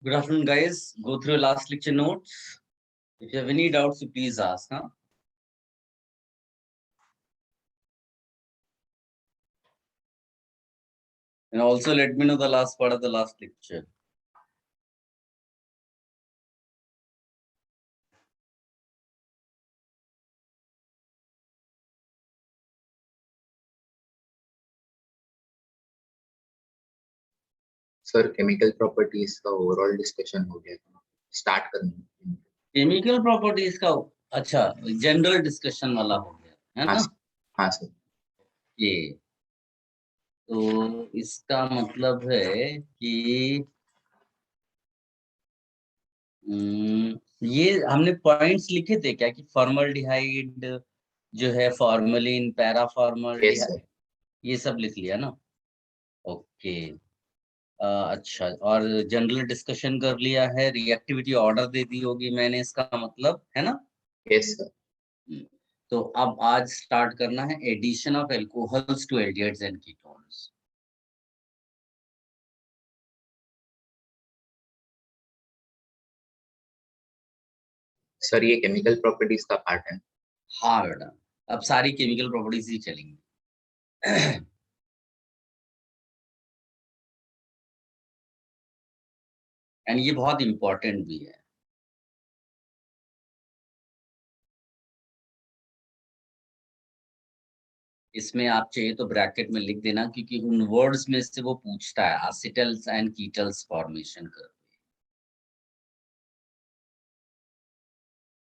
Good afternoon, guys. Go through last lecture notes. If you have any doubts, please ask. Huh? And also let me know the last part of the last lecture. Sir chemical properties का overall discussion हो गया, start करना। Chemical properties का अच्छा general discussion वाला हो गया है हाँ ना? सर, हाँ सर। ये तो इसका मतलब है कि ये हमने पॉइंट्स लिखे थे क्या कि फॉर्मल्डिहाइड जो है formalin, para yes formaldehyde, sir. ये सब लिख लिया ना? ओके। अच्छा, और जनरल डिस्कशन कर लिया है, रिएक्टिविटी ऑर्डर दे दी होगी मैंने, इसका मतलब है ना? Yes sir. हम्म, तो अब आज स्टार्ट करना है addition of alcohols to aldehydes and ketones. Sir ये केमिकल प्रॉपर्टीज का पार्ट है। हाँ बेटा, अब सारी केमिकल प्रॉपर्टीज ही चलेंगी। एंड ये बहुत इंपॉर्टेंट भी है। इसमें आप चाहिए तो ब्रैकेट में लिख देना, क्योंकि उन वर्ड्स में से वो पूछता है एसिटल्स एंड कीटल्स फॉर्मेशन कर,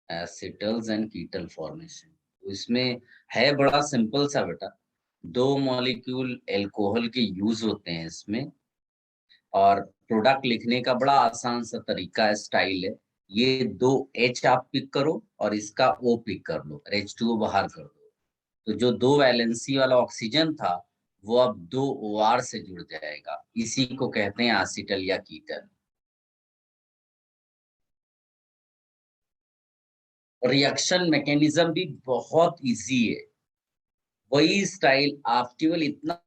एसिटल्स एंड कीटल फॉर्मेशन। तो इसमें है बड़ा सिंपल सा बेटा, दो मॉलिक्यूल एल्कोहल के यूज होते हैं इसमें, और प्रोडक्ट लिखने का बड़ा आसान सा तरीका है, स्टाइल है। ये दो H आप पिक करो और इसका O पिक कर लो, H2O बाहर कर दो। तो जो दो वैलेंसी वाला ऑक्सीजन था वो अब दो OR से जुड़ जाएगा, इसी को कहते हैं एसिटल या कीटल। रिएक्शन मैकेनिज्म भी बहुत इजी है, वही स्टाइल। आप केवल इतना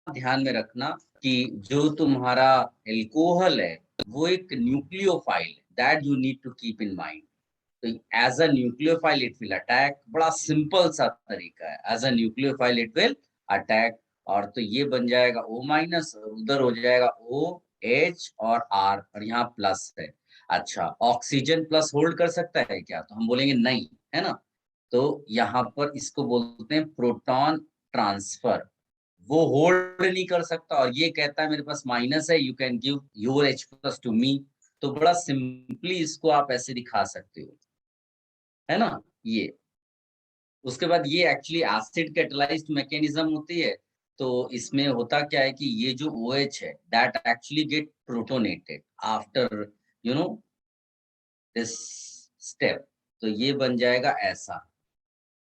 ध्यान में रखना कि जो तुम्हारा एल्कोहल है वो एक न्यूक्लियोफाइल है, that you need to keep in mind. तो as a nucleophile it will attack, बड़ा सिंपल सा तरीका है, as a nucleophile it will attack. और तो ये बन जाएगा O माइनस, और उधर हो जाएगा O H और R, और यहाँ प्लस है। अच्छा, ऑक्सीजन प्लस होल्ड कर सकता है क्या? तो हम बोलेंगे नहीं, है ना? तो यहाँ पर इसको बोलते हैं प्रोटॉन ट्रांसफर। वो होल्ड नहीं कर सकता और ये कहता है मेरे पास माइनस है, you can give your H plus to me. तो बड़ा सिंपली इसको आप ऐसे दिखा सकते हो, है ना? ये उसके बाद ये एक्चुअली एसिड कैटलाइज्ड मैकेनिज्म होती है। तो इसमें होता क्या है कि ये जो OH है that actually get protonated after you know this step. तो ये बन जाएगा ऐसा,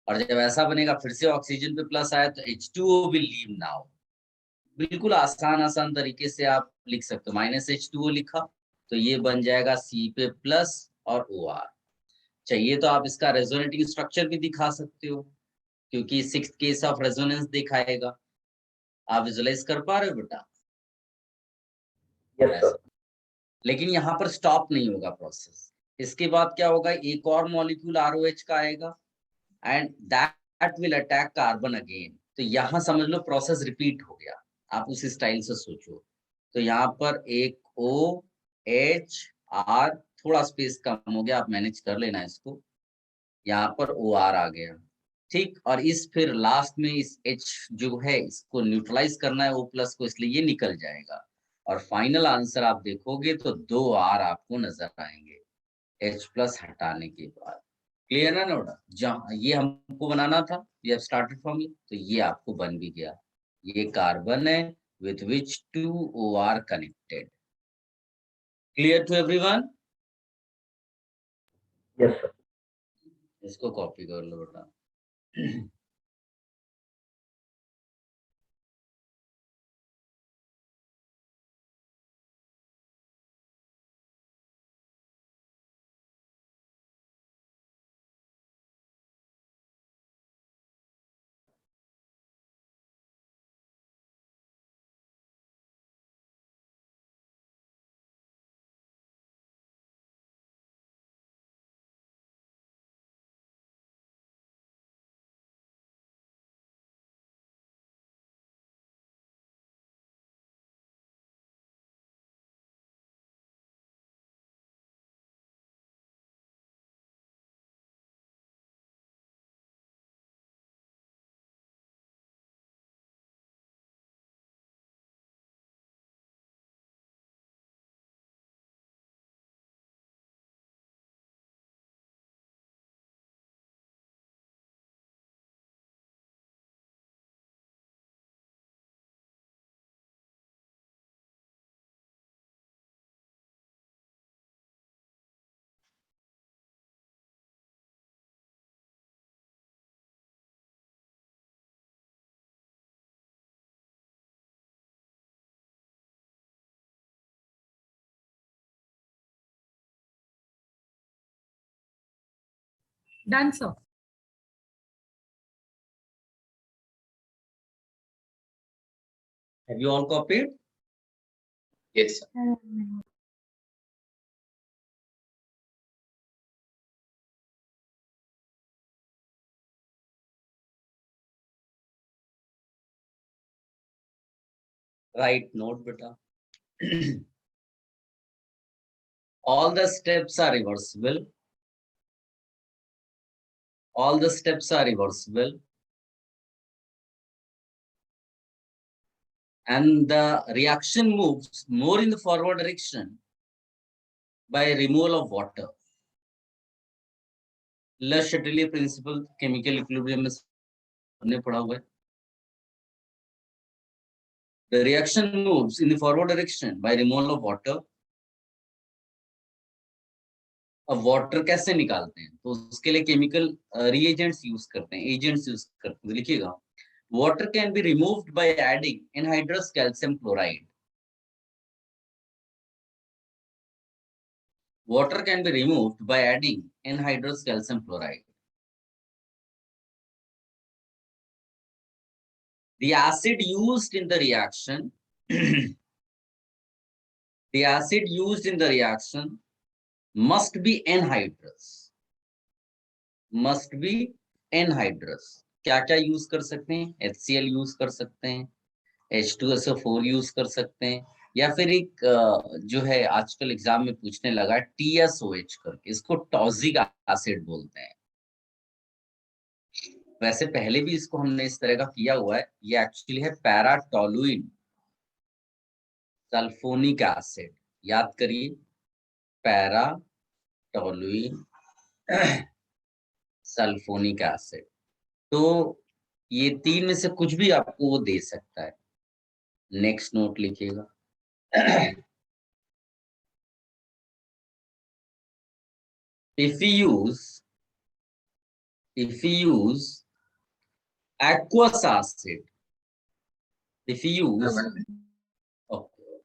और जब ऐसा बनेगा फिर से ऑक्सीजन पे प्लस आया तो H2O विल लीव नाउ। बिल्कुल आसान आसान तरीके से आप लिख सकते हो, -H2O लिखा तो ये बन जाएगा C पे प्लस और OR। चाहिए तो आप इसका रेजोनेटिंग स्ट्रक्चर भी दिखा सकते हो, क्योंकि 6th केस ऑफ रेजोनेंस दिखाएगा। आप विजुलाइज कर पा रहे हो बेटा? यस ऐसा। सर। लेकिन यहाँ पर स्टॉप नहीं होगा प्रोसेस। इसके बाद क्या होगा, एक और मॉलिक्यूल ROH का आएगा and that will attack carbon again. तो यहाँ समझ लो प्रोसेस रिपीट हो गया, आप उस स्टाइल से सोचो। तो यहाँ पर एक OH, R, थोड़ा स्पेस कम हो गया, आप मैनेज कर लेना इसको। यहाँ पर OR आ गया, ठीक। और इस फिर लास्ट में इस H जो है इसको न्यूट्रलाइज करना है O प्लस को, इसलिए ये निकल जाएगा। और फाइनल आंसर आप देखोगे तो 2R आपको नजर आएंगे H प्लस हटाने के बाद। क्लियर है ना बेटा? जहाँ ये हमको बनाना था, वी हैव स्टार्टेड फ्रॉम ये, तो ये आपको बन भी गया। ये कार्बन है with which 2 OR connected. Clear to everyone? Yes sir. इसको कॉपी कर लो बेटा। Done, sir. Have you all copied? Yes, sir. Write note, beta. All the steps are reversible. All the steps are reversible. And the reaction moves more in the forward direction by removal of water. Le Chatelier principle, chemical equilibrium में हमने पढ़ा हुआ है. The reaction moves in the forward direction by removal of water. अब water कैसे निकालते हैं? तो उसके लिए केमिकल रिएजेंट्स यूज करते हैं, एजेंट्स यूज करते हैं. लिखिएगा, water can be removed by adding anhydrous calcium chloride. Water can be removed by adding anhydrous calcium chloride. The acid used in the reaction, the acid used in the reaction must be anhydrous. Must be anhydrous. क्या क्या use कर सकते हैं? HCl use कर सकते हैं, H2SO4 use कर सकते हैं, या फिर एक जो है आजकल एग्जाम में पूछने लगा TSOH करके, इसको टॉजिक एसिड बोलते हैं. वैसे पहले भी इसको हमने इस तरह का किया हुआ है. ये एक्चुअली है पैराटोलुइन सल्फोनिक एसिड. याद करिए, पैराटोलुइन सल्फोनिक एसिड. तो ये तीन में से कुछ भी आपको वो दे सकता है. नेक्स्ट नोट लिखिएगा. if we use aqueous acid, if we use okay.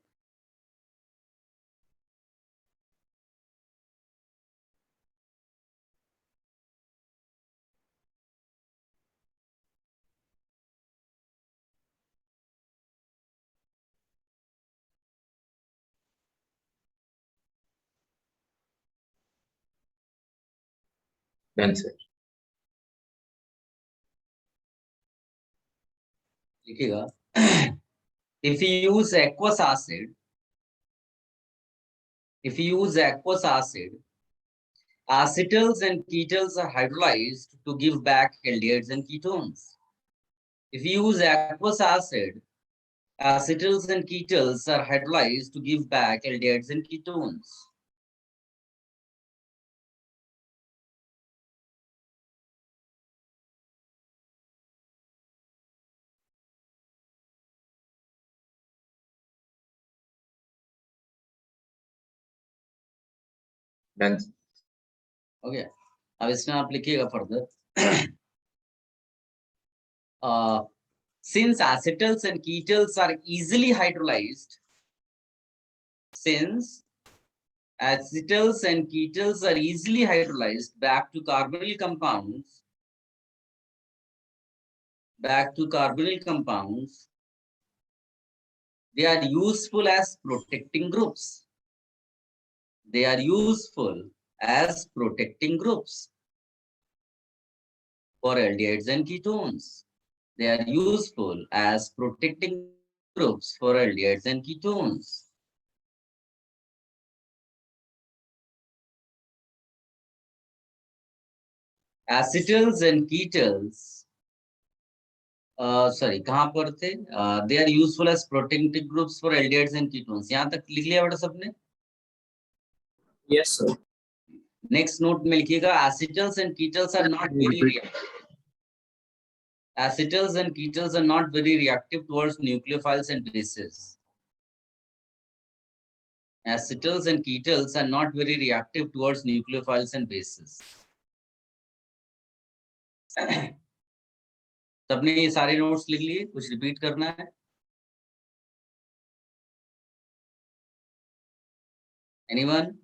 Done, sir. लिखिएगा, if you use aqueous acid, acetals and ketals are hydrolyzed to give back aldehydes and ketones. If you use aqueous acid, acetals and ketals are hydrolyzed to give back aldehydes and ketones. Done. Okay. अब इसमें आप लिखिएगा further. Since acetals and ketals are easily hydrolyzed, back to carbonyl compounds, they are useful as protecting groups. They are useful as protecting groups for aldehydes and ketones. They are useful as protecting groups for aldehydes and ketones. Acetals and ketals, sorry, कहाँ पर थे? They are useful as protecting groups for aldehydes and ketones. यहाँ तक लिख लिया बेटा सबने? Yes, sir. Next note में लिखिएगा, acetals and ketals are not very reactive. Acetals and ketals are not very reactive towards nucleophiles and bases. Acetals and ketals are not very reactive towards nucleophiles and bases. सबने ये सारे notes लिख लिए? कुछ repeat करना है? Anyone?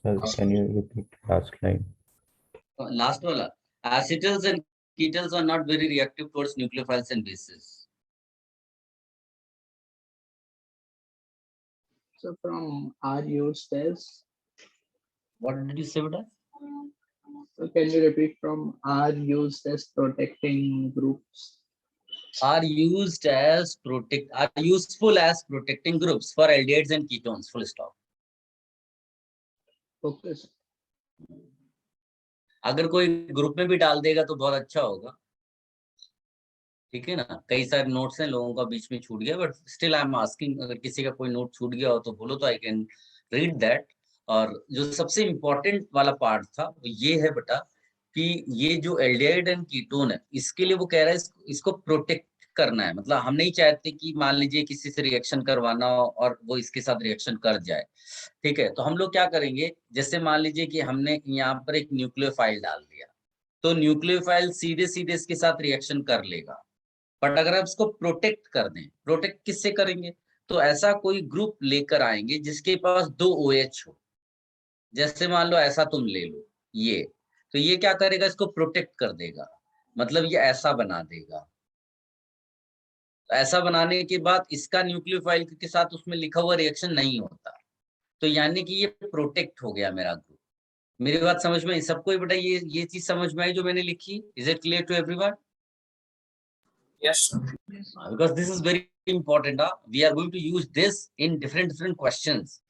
Sir, can you repeat last line? Last वाला, acetals and ketals are not very reactive towards nucleophiles and bases. So from are used as. What did you say, beta? So can you repeat from are used as protecting groups? Are useful as protecting groups for aldehydes and ketones. Full stop. Okay. Sir. अगर कोई group में भी डाल देगा तो बहुत अच्छा होगा, ठीक है ना। कई सारे नोट्स हैं लोगों का बीच में छूट गया, but still I am asking, अगर किसी का कोई नोट छूट गया हो तो बोलो तो आई कैन रीड दैट। और जो सबसे इम्पोर्टेंट वाला पार्ट था वो ये है बेटा कि ये जो एल्डिहाइड एंड कीटोन है, इसके लिए वो कह रहा है इसको प्रोटेक्ट करना है। मतलब हम नहीं चाहते कि मान लीजिए किसी से रिएक्शन करवाना हो और वो इसके साथ रिएक्शन कर जाए, ठीक है। तो हम लोग क्या करेंगे, जैसे मान लीजिए कि हमने यहाँ पर एक न्यूक्लियोफाइल डाल दिया, तो न्यूक्लियोफाइल सीधे सीधे इसके साथ रिएक्शन कर लेगा। बट अगर आप इसको प्रोटेक्ट कर दें, प्रोटेक्ट किससे करेंगे, तो ऐसा कोई ग्रुप लेकर आएंगे जिसके पास 2 OH हो। जैसे मान लो ऐसा तुम ले लो ये, तो ये क्या करेगा, इसको प्रोटेक्ट कर देगा, मतलब ये ऐसा बना देगा। तो ऐसा बनाने के बाद इसका न्यूक्लियोफाइल के साथ उसमें लिखा हुआ रिएक्शन नहीं होता, तो यानी कि ये प्रोटेक्ट हो गया मेरा ग्रुप। मेरी बात समझ में आई सबको? ही बेटा ये चीज समझ में आई जो मैंने लिखी? Is it clear to everyone? Yes, sir. Because this is very important, we are going to use this in different questions।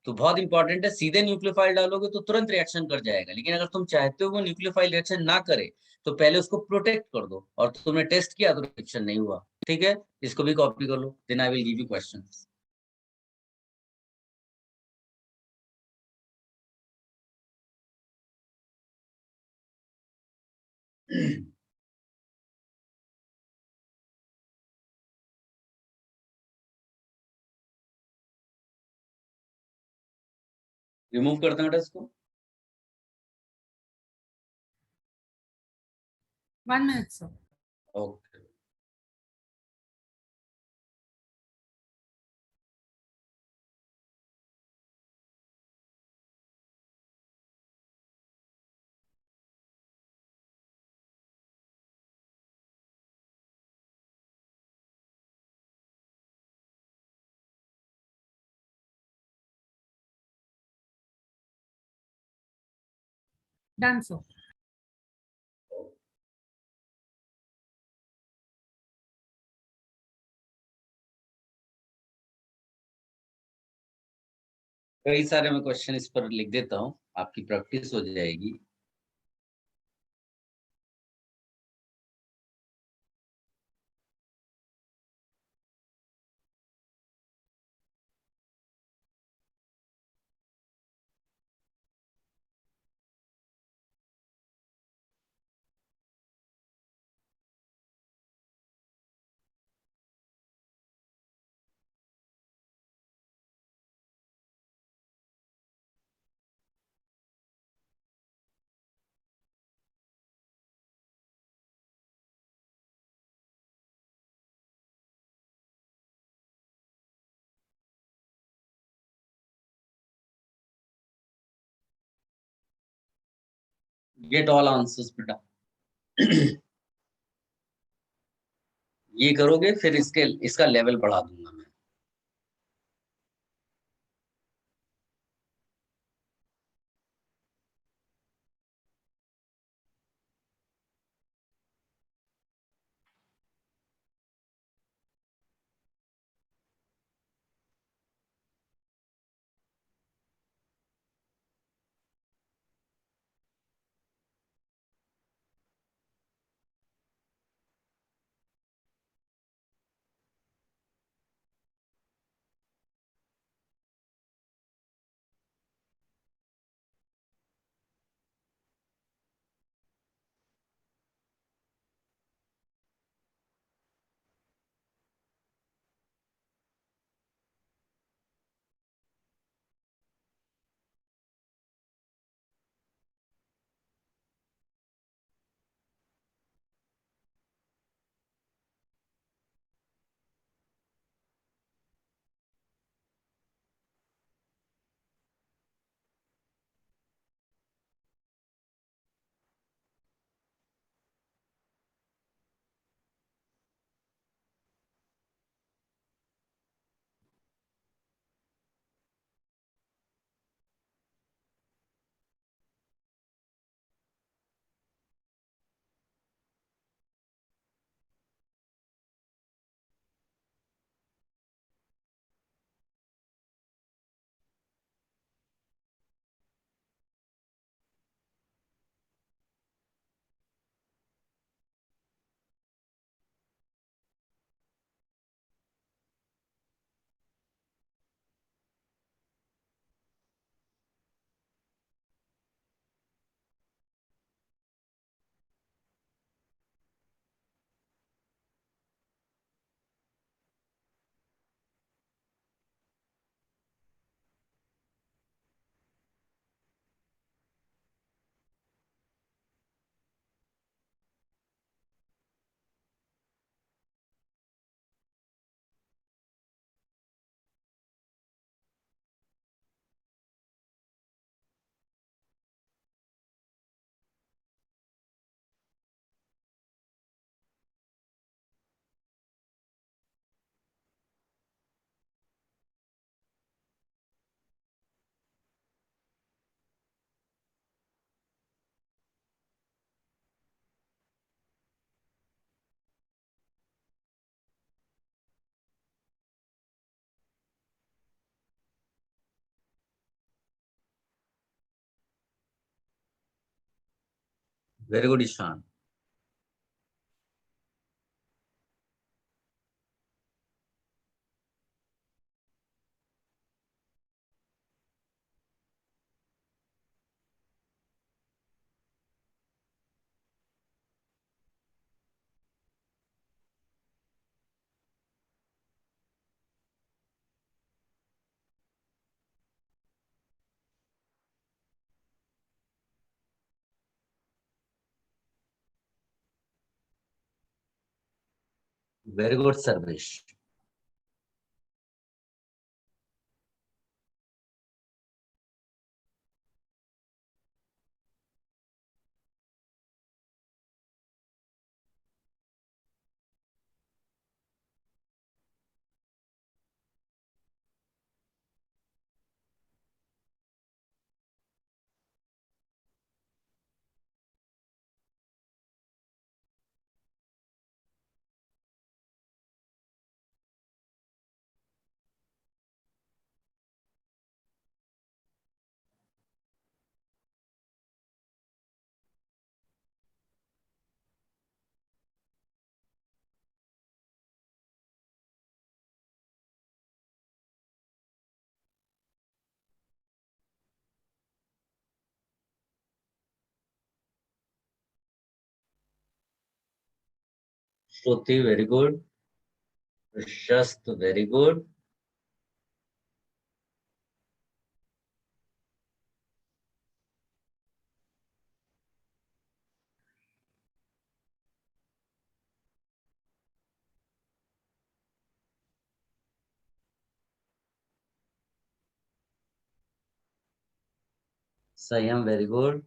तो बहुत इंपॉर्टेंट है। सीधे न्यूक्लियोफाइल डालोगे तो तुरंत रिएक्शन कर जाएगा, लेकिन अगर तुम चाहते हो वो न्यूक्लियोफाइल रिएक्शन ना करे तो पहले उसको प्रोटेक्ट कर दो, और तुमने टेस्ट किया तो रिएक्शन नहीं हुआ, ठीक है। इसको भी कॉपी कर लो, then I will give you questions. Remove कर दें बेटा इसको। 1 minute, sir. Okay, Done, sir. कई सारे मैं क्वेश्चन इस पर लिख देता हूँ, आपकी प्रैक्टिस हो जाएगी। गेट ऑल आंसर्स बेटा। ये करोगे फिर इसका लेवल बढ़ा दूंगा मैं। Very good Ishan. Very good Sarvesh. Shruti very good. Prashast very good. Sanyam very good.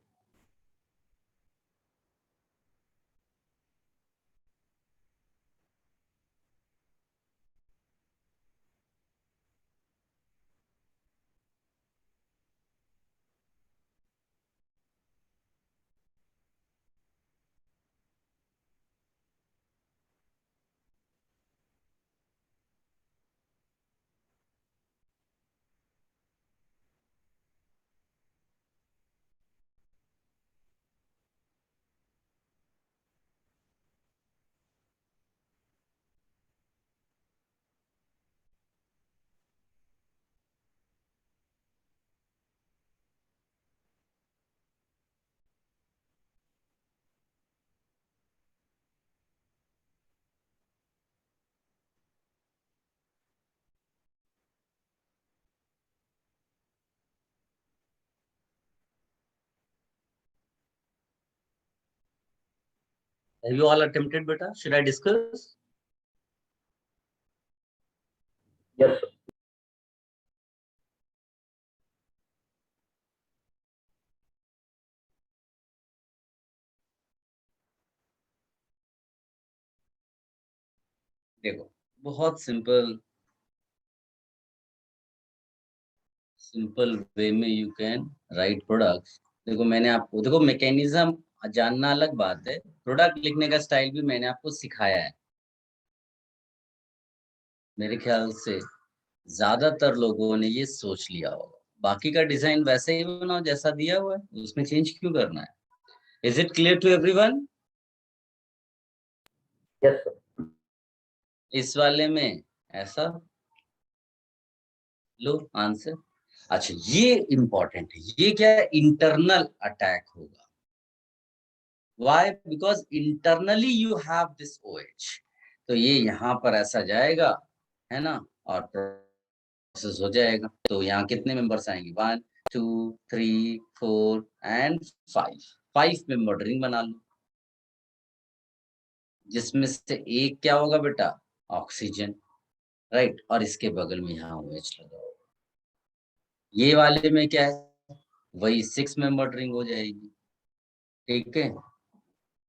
Have you all attempted, beta? Should I discuss? Yes. देखो बहुत सिंपल वे में यू कैन राइट प्रोडक्ट्स. देखो मैंने आपको देखो मैकेनिज्म जानना अलग बात है, प्रोडक्ट लिखने का स्टाइल भी मैंने आपको सिखाया है. मेरे ख्याल से ज्यादातर लोगों ने ये सोच लिया होगा. बाकी का डिजाइन वैसे ही बनाओ जैसा दिया हुआ है, उसमें चेंज क्यों करना है? Is it clear to everyone? Yes, sir. इस वाले में ऐसा लो आंसर. अच्छा ये इंपॉर्टेंट है, ये क्या है? इंटरनल अटैक होगा. Why? Because internally you have this OH. तो ये यहाँ पर ऐसा जाएगा, है ना, और प्रोसेस हो जाएगा. तो यहाँ कितने मेंबर्स आएंगे? 1 2 3 4 एंड 5 मेंबर रिंग बना लो, जिसमें से एक क्या होगा बेटा? ऑक्सीजन. राइट. और इसके बगल में यहाँ OH लगा होगा. ये वाले में क्या है? वही 6 मेंबर रिंग हो जाएगी. ठीक है,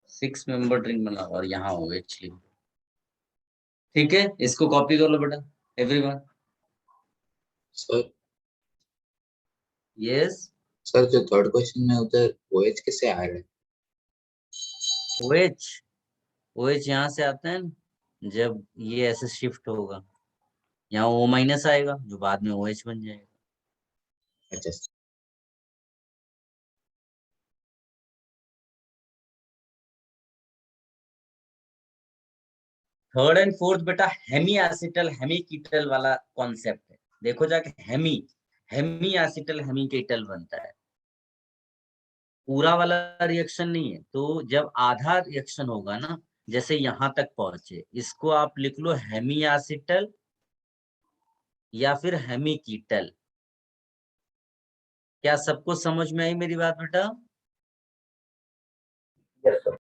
6 मेंबर रिंग बना और यहाँ OH लिख. ठीक है, इसको कॉपी कर लो बेटा एवरीवन. Sir yes. सर जो थर्ड क्वेश्चन में उधर OH कैसे आ रहा है? OH यहाँ से आता है ना, जब ये ऐसे शिफ्ट होगा यहाँ O- आएगा जो बाद में OH बन जाएगा. अच्छा थर्ड एंड फोर्थ बेटा हेमी एसिटल हेमी कीटल वाला कॉन्सेप्ट है। देखो जाके हेमी एसिटल हेमी कीटल बनता है, पूरा वाला रिएक्शन नहीं है। तो जब आधा रिएक्शन होगा ना, जैसे यहां तक पहुंचे, इसको आप लिख लो हेमी एसिटल या फिर हेमी कीटल। क्या सबको समझ में आई मेरी बात बेटा? Yes, sir.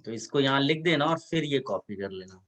तो इसको यहाँ लिख देना और फिर ये कॉपी कर लेना।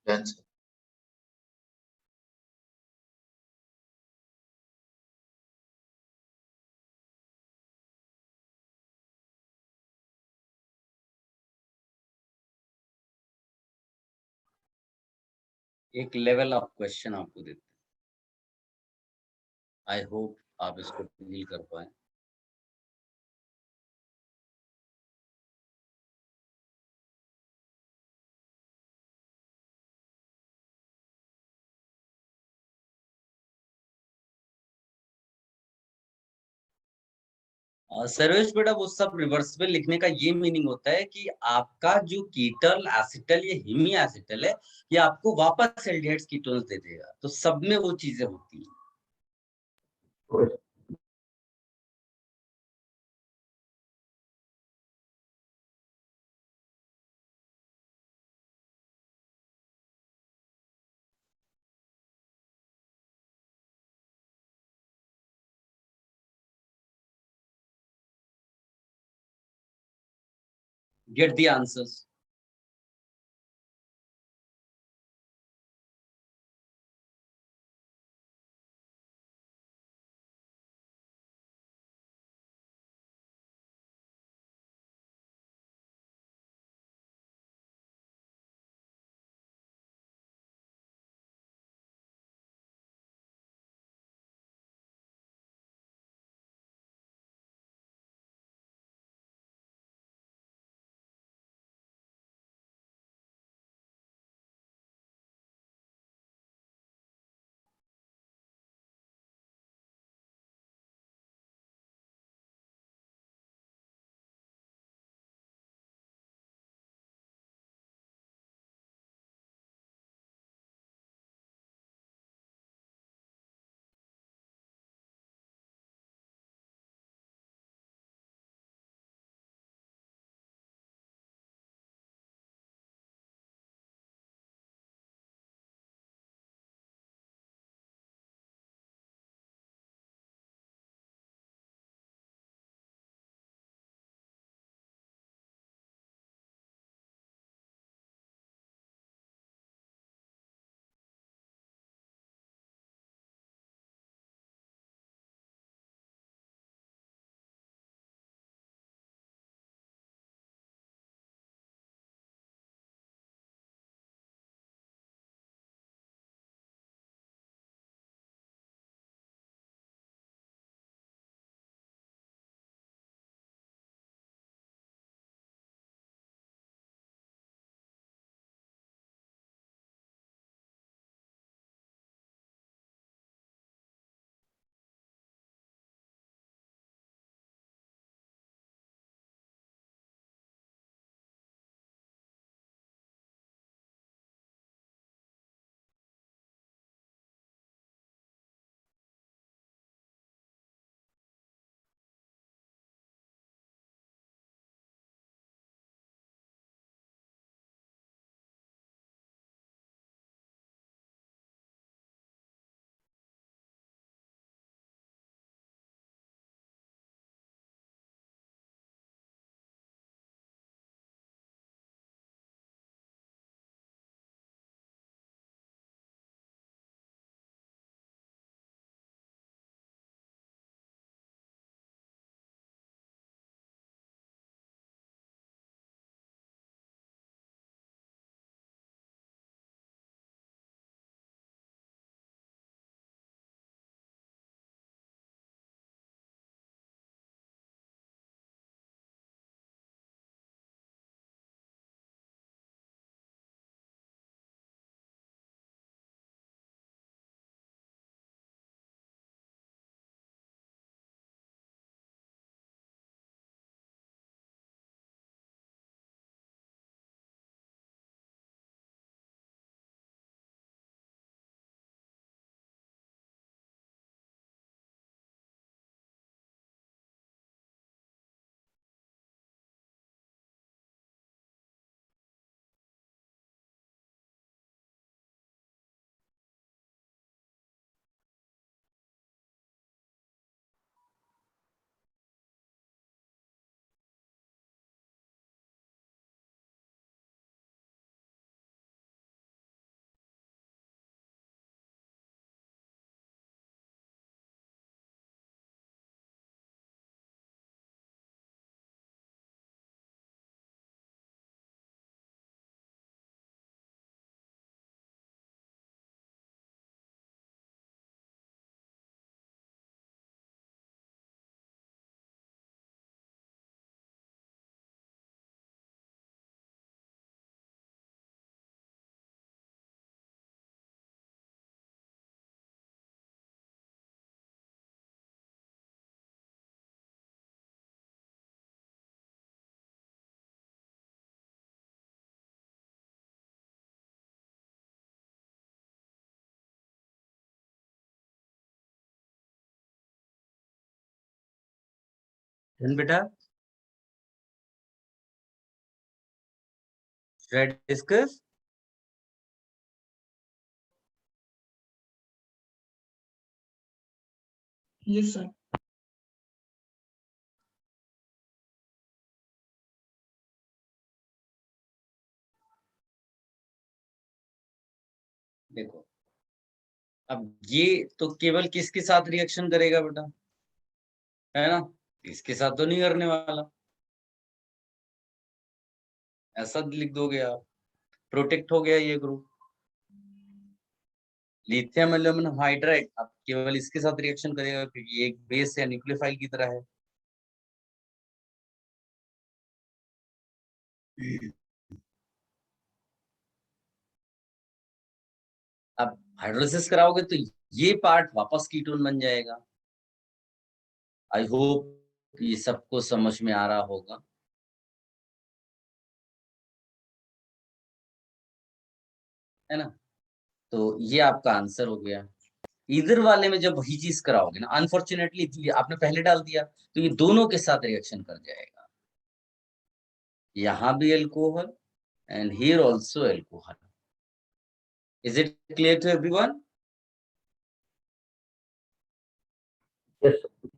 Done, sir. एक लेवल ऑफ क्वेश्चन आपको देते हैं, आई होप आप इसको डील कर पाए। सर्वेश बेटा वो सब रिवर्सिबल लिखने का ये मीनिंग होता है कि आपका जो कीटल एसिटल ये हिमी एसिटल है, ये आपको वापस एल्डिहाइड्स कीटोन्स दे देगा। तो सब में वो चीजें होती हैं। Okay, sir. Get the answers. धन बेटा, should I discuss? Yes, sir. देखो, अब ये तो केवल किसके साथ रिएक्शन करेगा बेटा, है ना? इसके साथ तो नहीं करने वाला, ऐसा लिख दोगे आप। प्रोटेक्ट हो गया ये ग्रुप। लिथियम एल्यूमिनियम हाइड्राइड अब केवल इसके साथ रिएक्शन करेगा क्योंकि ये एक बेस या न्यूक्लियोफाइल की तरह है। अब हाइड्रोलिसिस कराओगे तो ये पार्ट वापस कीटोन बन जाएगा। आई होप ये सबको समझ में आ रहा होगा। है ना? तो ये आपका आंसर हो गया। इधर वाले में जब वही चीज कराओगे ना, अनफॉर्चुनेटली आपने पहले डाल दिया तो ये दोनों के साथ रिएक्शन कर जाएगा। यहाँ भी alcohol and here also alcohol. Is it clear to everyone? Yes, sir.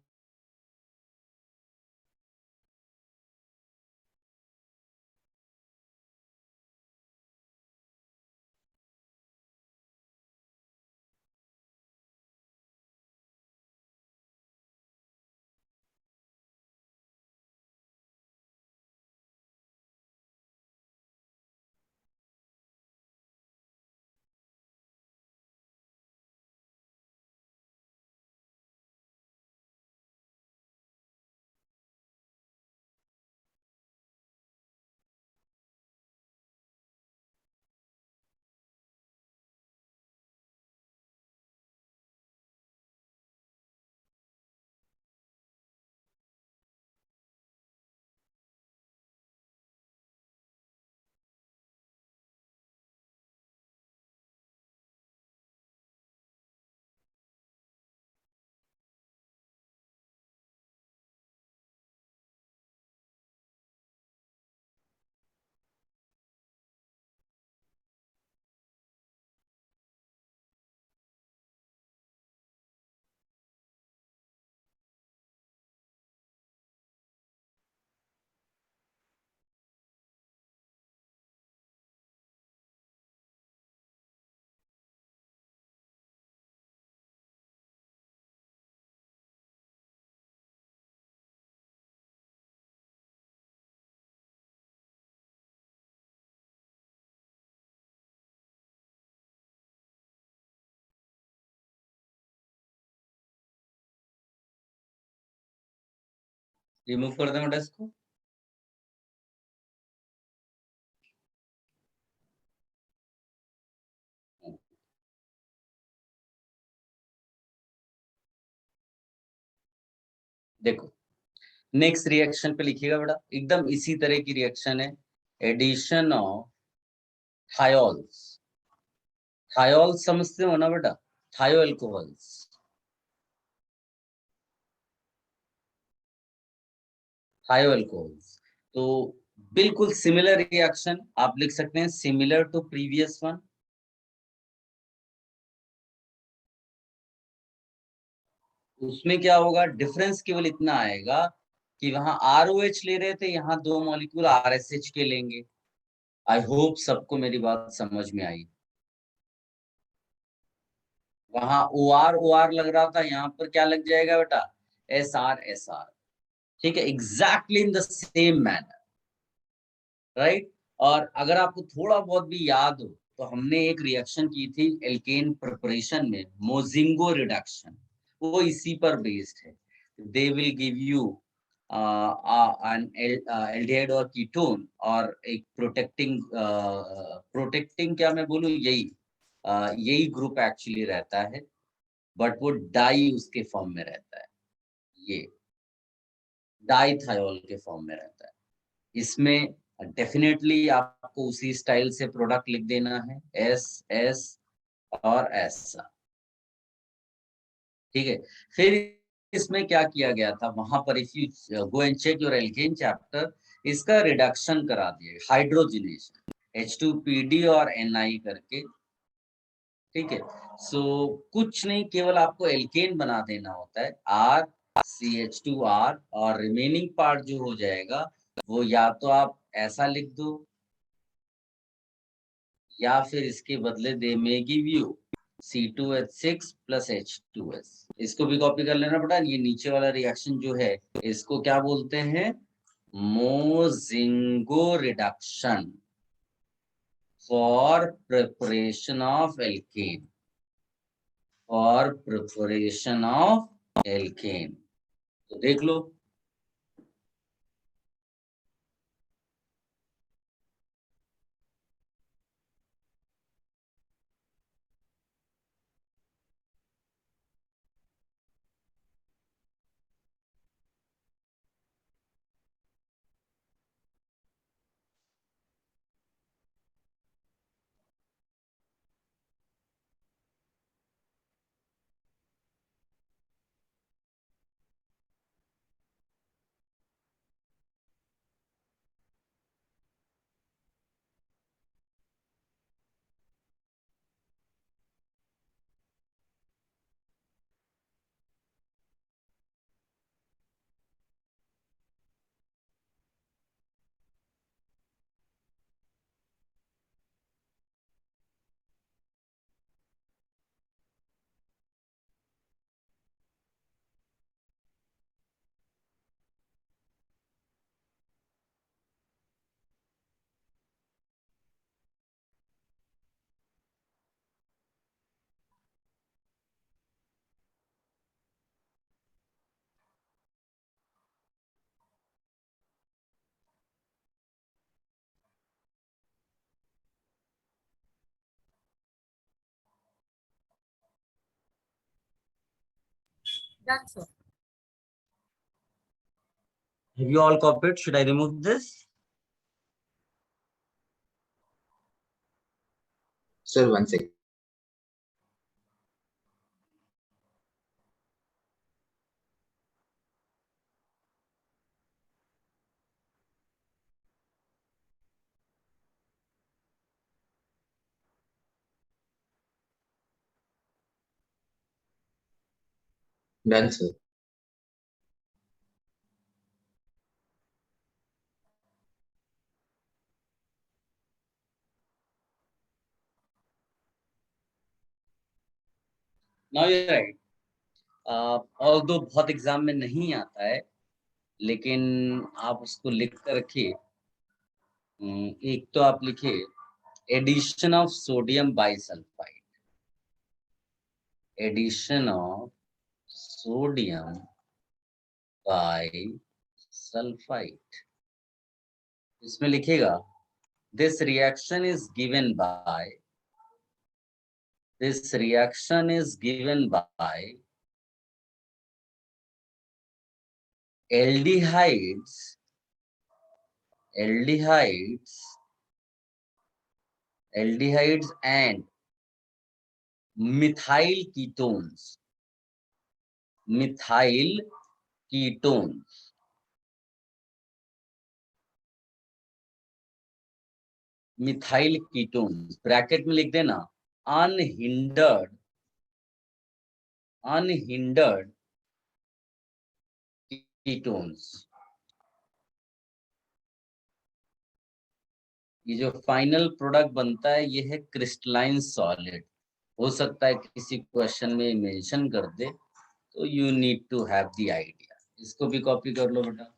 Remove कर दें बेटा इसको। देखो, नेक्स्ट रिएक्शन पे लिखिएगा बेटा, एकदम इसी तरह की रिएक्शन है। Addition of thiols. थायोल समझते हो ना बेटा? थायो एल्कोहल्स। थायो एल्कोहल्स तो बिल्कुल सिमिलर रिएक्शन आप लिख सकते हैं, सिमिलर टू प्रीवियस वन। उसमें क्या होगा, डिफरेंस केवल इतना आएगा कि वहां ROH ले रहे थे, यहाँ दो मॉलिक्यूल RSH के लेंगे। आई होप सबको मेरी बात समझ में आई। वहां OR लग रहा था, यहाँ पर क्या लग जाएगा बेटा, SR। ठीक है, exactly in the same manner, right. और अगर आपको थोड़ा बहुत भी याद हो तो हमने एक रिएक्शन की थी एल्केन प्रिपरेशन में, मोजिंगो रिडक्शन, वो इसी पर बेस्ड है। They will give you an aldehyde और कीटोन और एक प्रोटेक्टिंग क्या मैं बोलूं, यही ग्रुप एक्चुअली रहता है, बट वो डाई उसके फॉर्म में रहता है, ये डाईथायोल के फॉर्म में रहता है। इसमें डेफिनेटली आपको उसी स्टाइल से प्रोडक्ट लिख देना है, S और S। ठीक है, फिर इसमें क्या किया गया था वहां पर, if you go and check your alkane chapter, इसका रिडक्शन करा दिया, हाइड्रोजिनेशन, H2PD और Ni करके, ठीक है। सो कुछ नहीं, केवल आपको एल्केन बना देना होता है, RCH2R, और रिमेनिंग पार्ट जो हो जाएगा वो या तो आप ऐसा लिख दो, या फिर इसके बदले they may give you C2H6 plus H2S। इसको भी कॉपी कर लेना बेटा। ये नीचे वाला रिएक्शन जो है इसको क्या बोलते हैं, Mozingo reduction for preparation of alkane, for preparation of alkane. तो देख लो, Done, sir. have you all copied? Should I remove this? Sir, 1 second. Done, sir. Now you're right. Although बहुत एग्जाम में नहीं आता है, लेकिन आप उसको लिख कर रखिए। एक तो आप लिखिए addition of sodium bisulphite, addition of sodium bisulphite. इसमें लिखेगा this reaction is given by, this reaction is given by aldehydes, aldehydes, aldehydes and methyl ketones, methyl ketones, methyl ketones, bracket में लिख देना अनहिंडर्ड, अनहिंडर्ड कीटोन्स। ये जो final product बनता है ये है क्रिस्टलाइन सॉलिड। हो सकता है किसी क्वेश्चन में मेंशन कर दे, तो you need to have the idea. इसको भी कॉपी कर लो बेटा।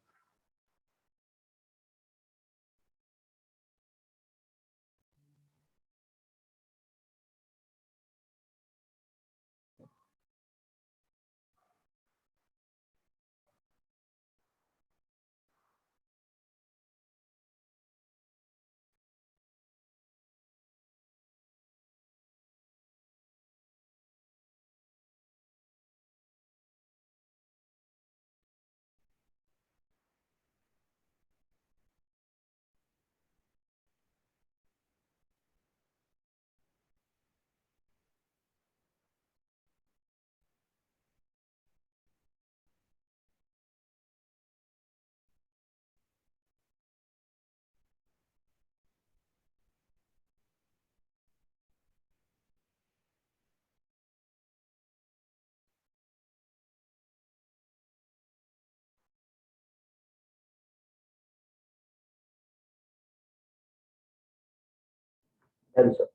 Done, sir.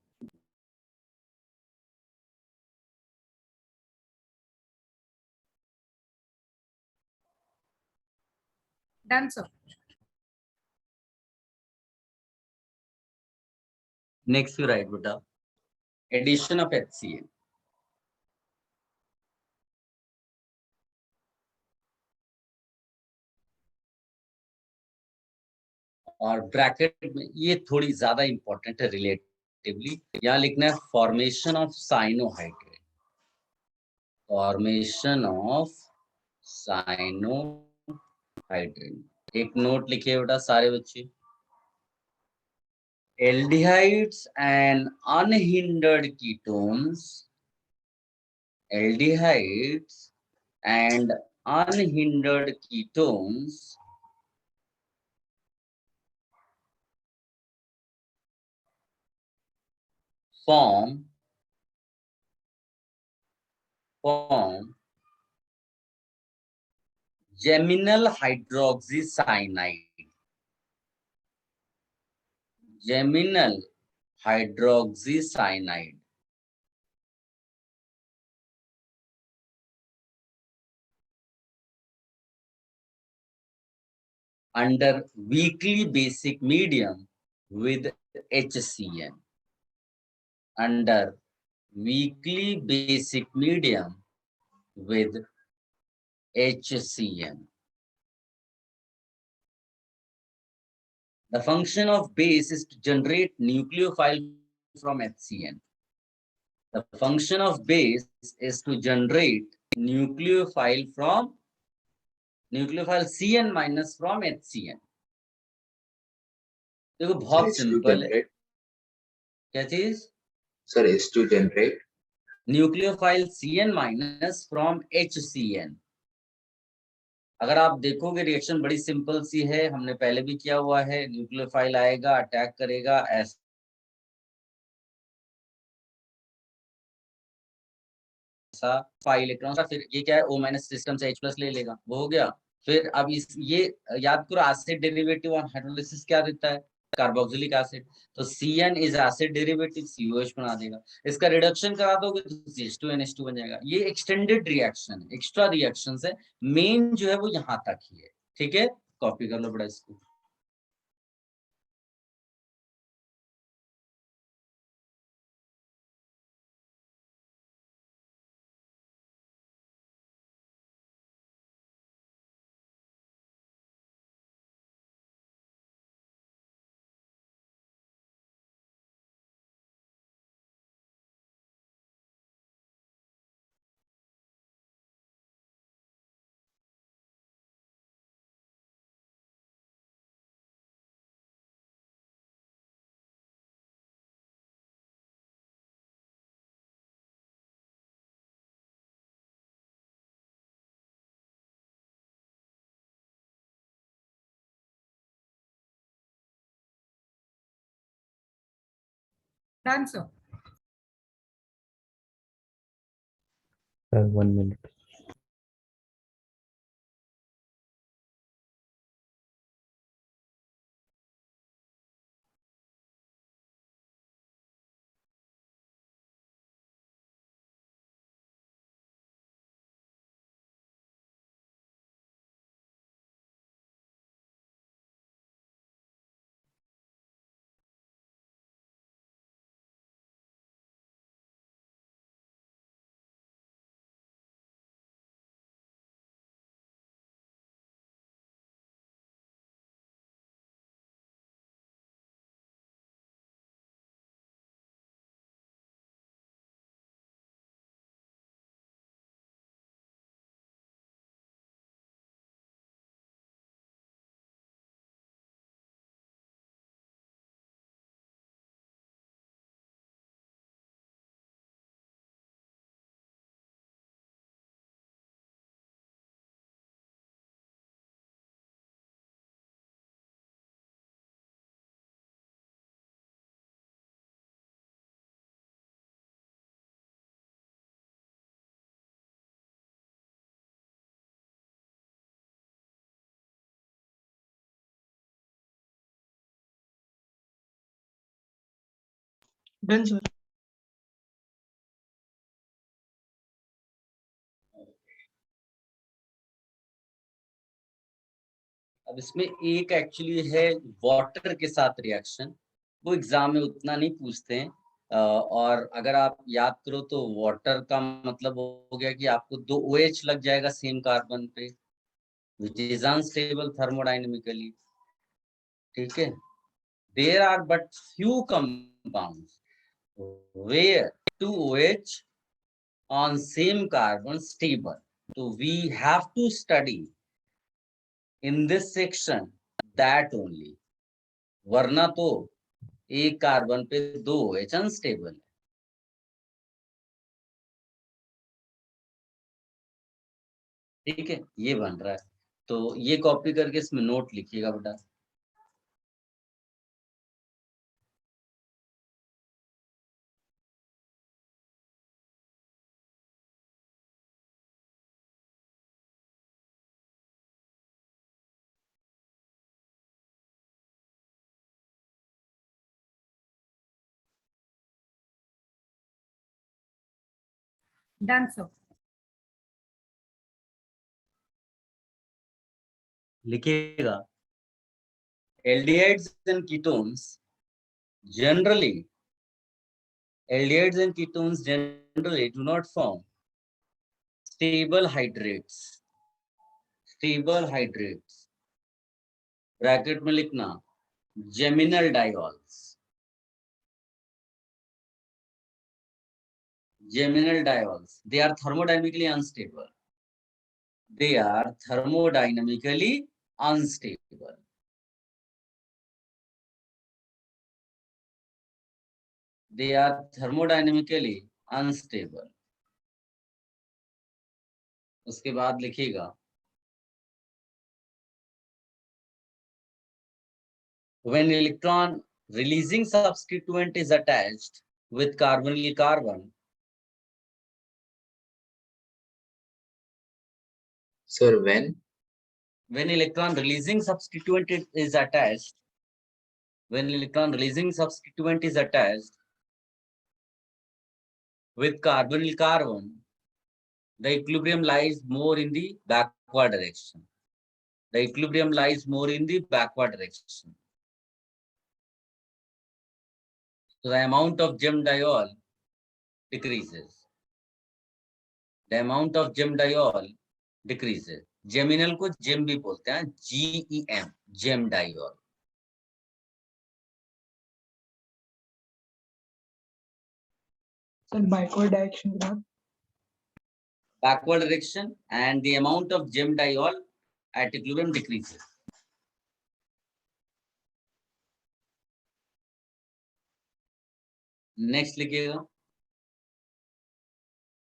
Done, sir. Next you write beta. Addition of HCl. और ब्रैकेट में ये थोड़ी ज्यादा इंपॉर्टेंट है रिलेटिवली, यहाँ लिखना है फॉर्मेशन ऑफ साइनोहाइड्रेट, फॉर्मेशन ऑफ साइनोहाइड्रेट। एक नोट लिखिए बेटा सारे बच्चे, aldehydes and unhindered ketones, aldehydes and unhindered ketones form geminal hydroxycyanide, geminal hydroxycyanide. Under weakly basic medium with HCN. Under weakly basic medium with HCN. The function of base is to generate nucleophile from HCN. The function of base is to generate nucleophile CN minus from HCN. देखो बहुत is to simple है। generate. क्या चीज? Sir, is to generate. Nucleophile CN minus from HCN। अगर आप देखोगे reaction बड़ी simple सी है, हमने पहले भी किया हुआ है। न्यूक्लियोफाइल आएगा, अटैक करेगा, ऐसा फाइव इलेक्ट्रॉन का, फिर ये क्या है, O माइनस सिस्टम से H+ ले लेगा, वो हो गया। फिर अब इस ये याद करो, एसिड डेरिवेटिव ऑन हाइड्रोलिसिस क्या देता है? Carboxylic acid. तो CN is acid derivative, COH बना देगा। इसका रिडक्शन करा दोगे तो CH2NH2 बन जाएगा। ये एक्सटेंडेड रिएक्शन है, एक्स्ट्रा रिएक्शन है, मेन जो है वो यहाँ तक ही है। ठीक है, कॉपी कर लो बड़ा इसको। Done, sir. 1 minute. Done, sir. अब इसमें एक एक्चुअली है वाटर के साथ रिएक्शन, वो एग्जाम में उतना नहीं पूछते हैं। और अगर आप याद करो तो वाटर का मतलब हो गया कि आपको 2 OH लग जाएगा सेम कार्बन पे, which is unstable thermodynamically. ठीक है, there are but few compounds where 2 OH on same carbon stable. So we have to study in this section that only. वरना तो एक कार्बन पे 2 OH अनस्टेबल है। ठीक है, ये बन रहा है, तो ये कॉपी करके इसमें नोट लिखिएगा बेटा। Done, sir. लिखिएगा, aldehydes and ketones generally do not form stable hydrates. Stable hydrates bracket में लिखना geminal diols. Geminal diols, they are thermodynamically unstable. They are thermodynamically unstable. They are thermodynamically unstable. उसके बाद लिखिएगा, when electron releasing substituent is attached with carbonyl carbon. Sir, when Electron releasing substituent is attached, when electron releasing substituent is attached with carbonyl carbon, the equilibrium lies more in the backward direction. The equilibrium lies more in the backward direction. So the amount of gem diol decreases. The amount of gem diol decreases. Geminal को gem भी बोलते हैं, GEM, gem diol. Sir, backward direction graph. Backward direction, and the amount of gem diol at equilibrium decreases. Next लिखिएगा,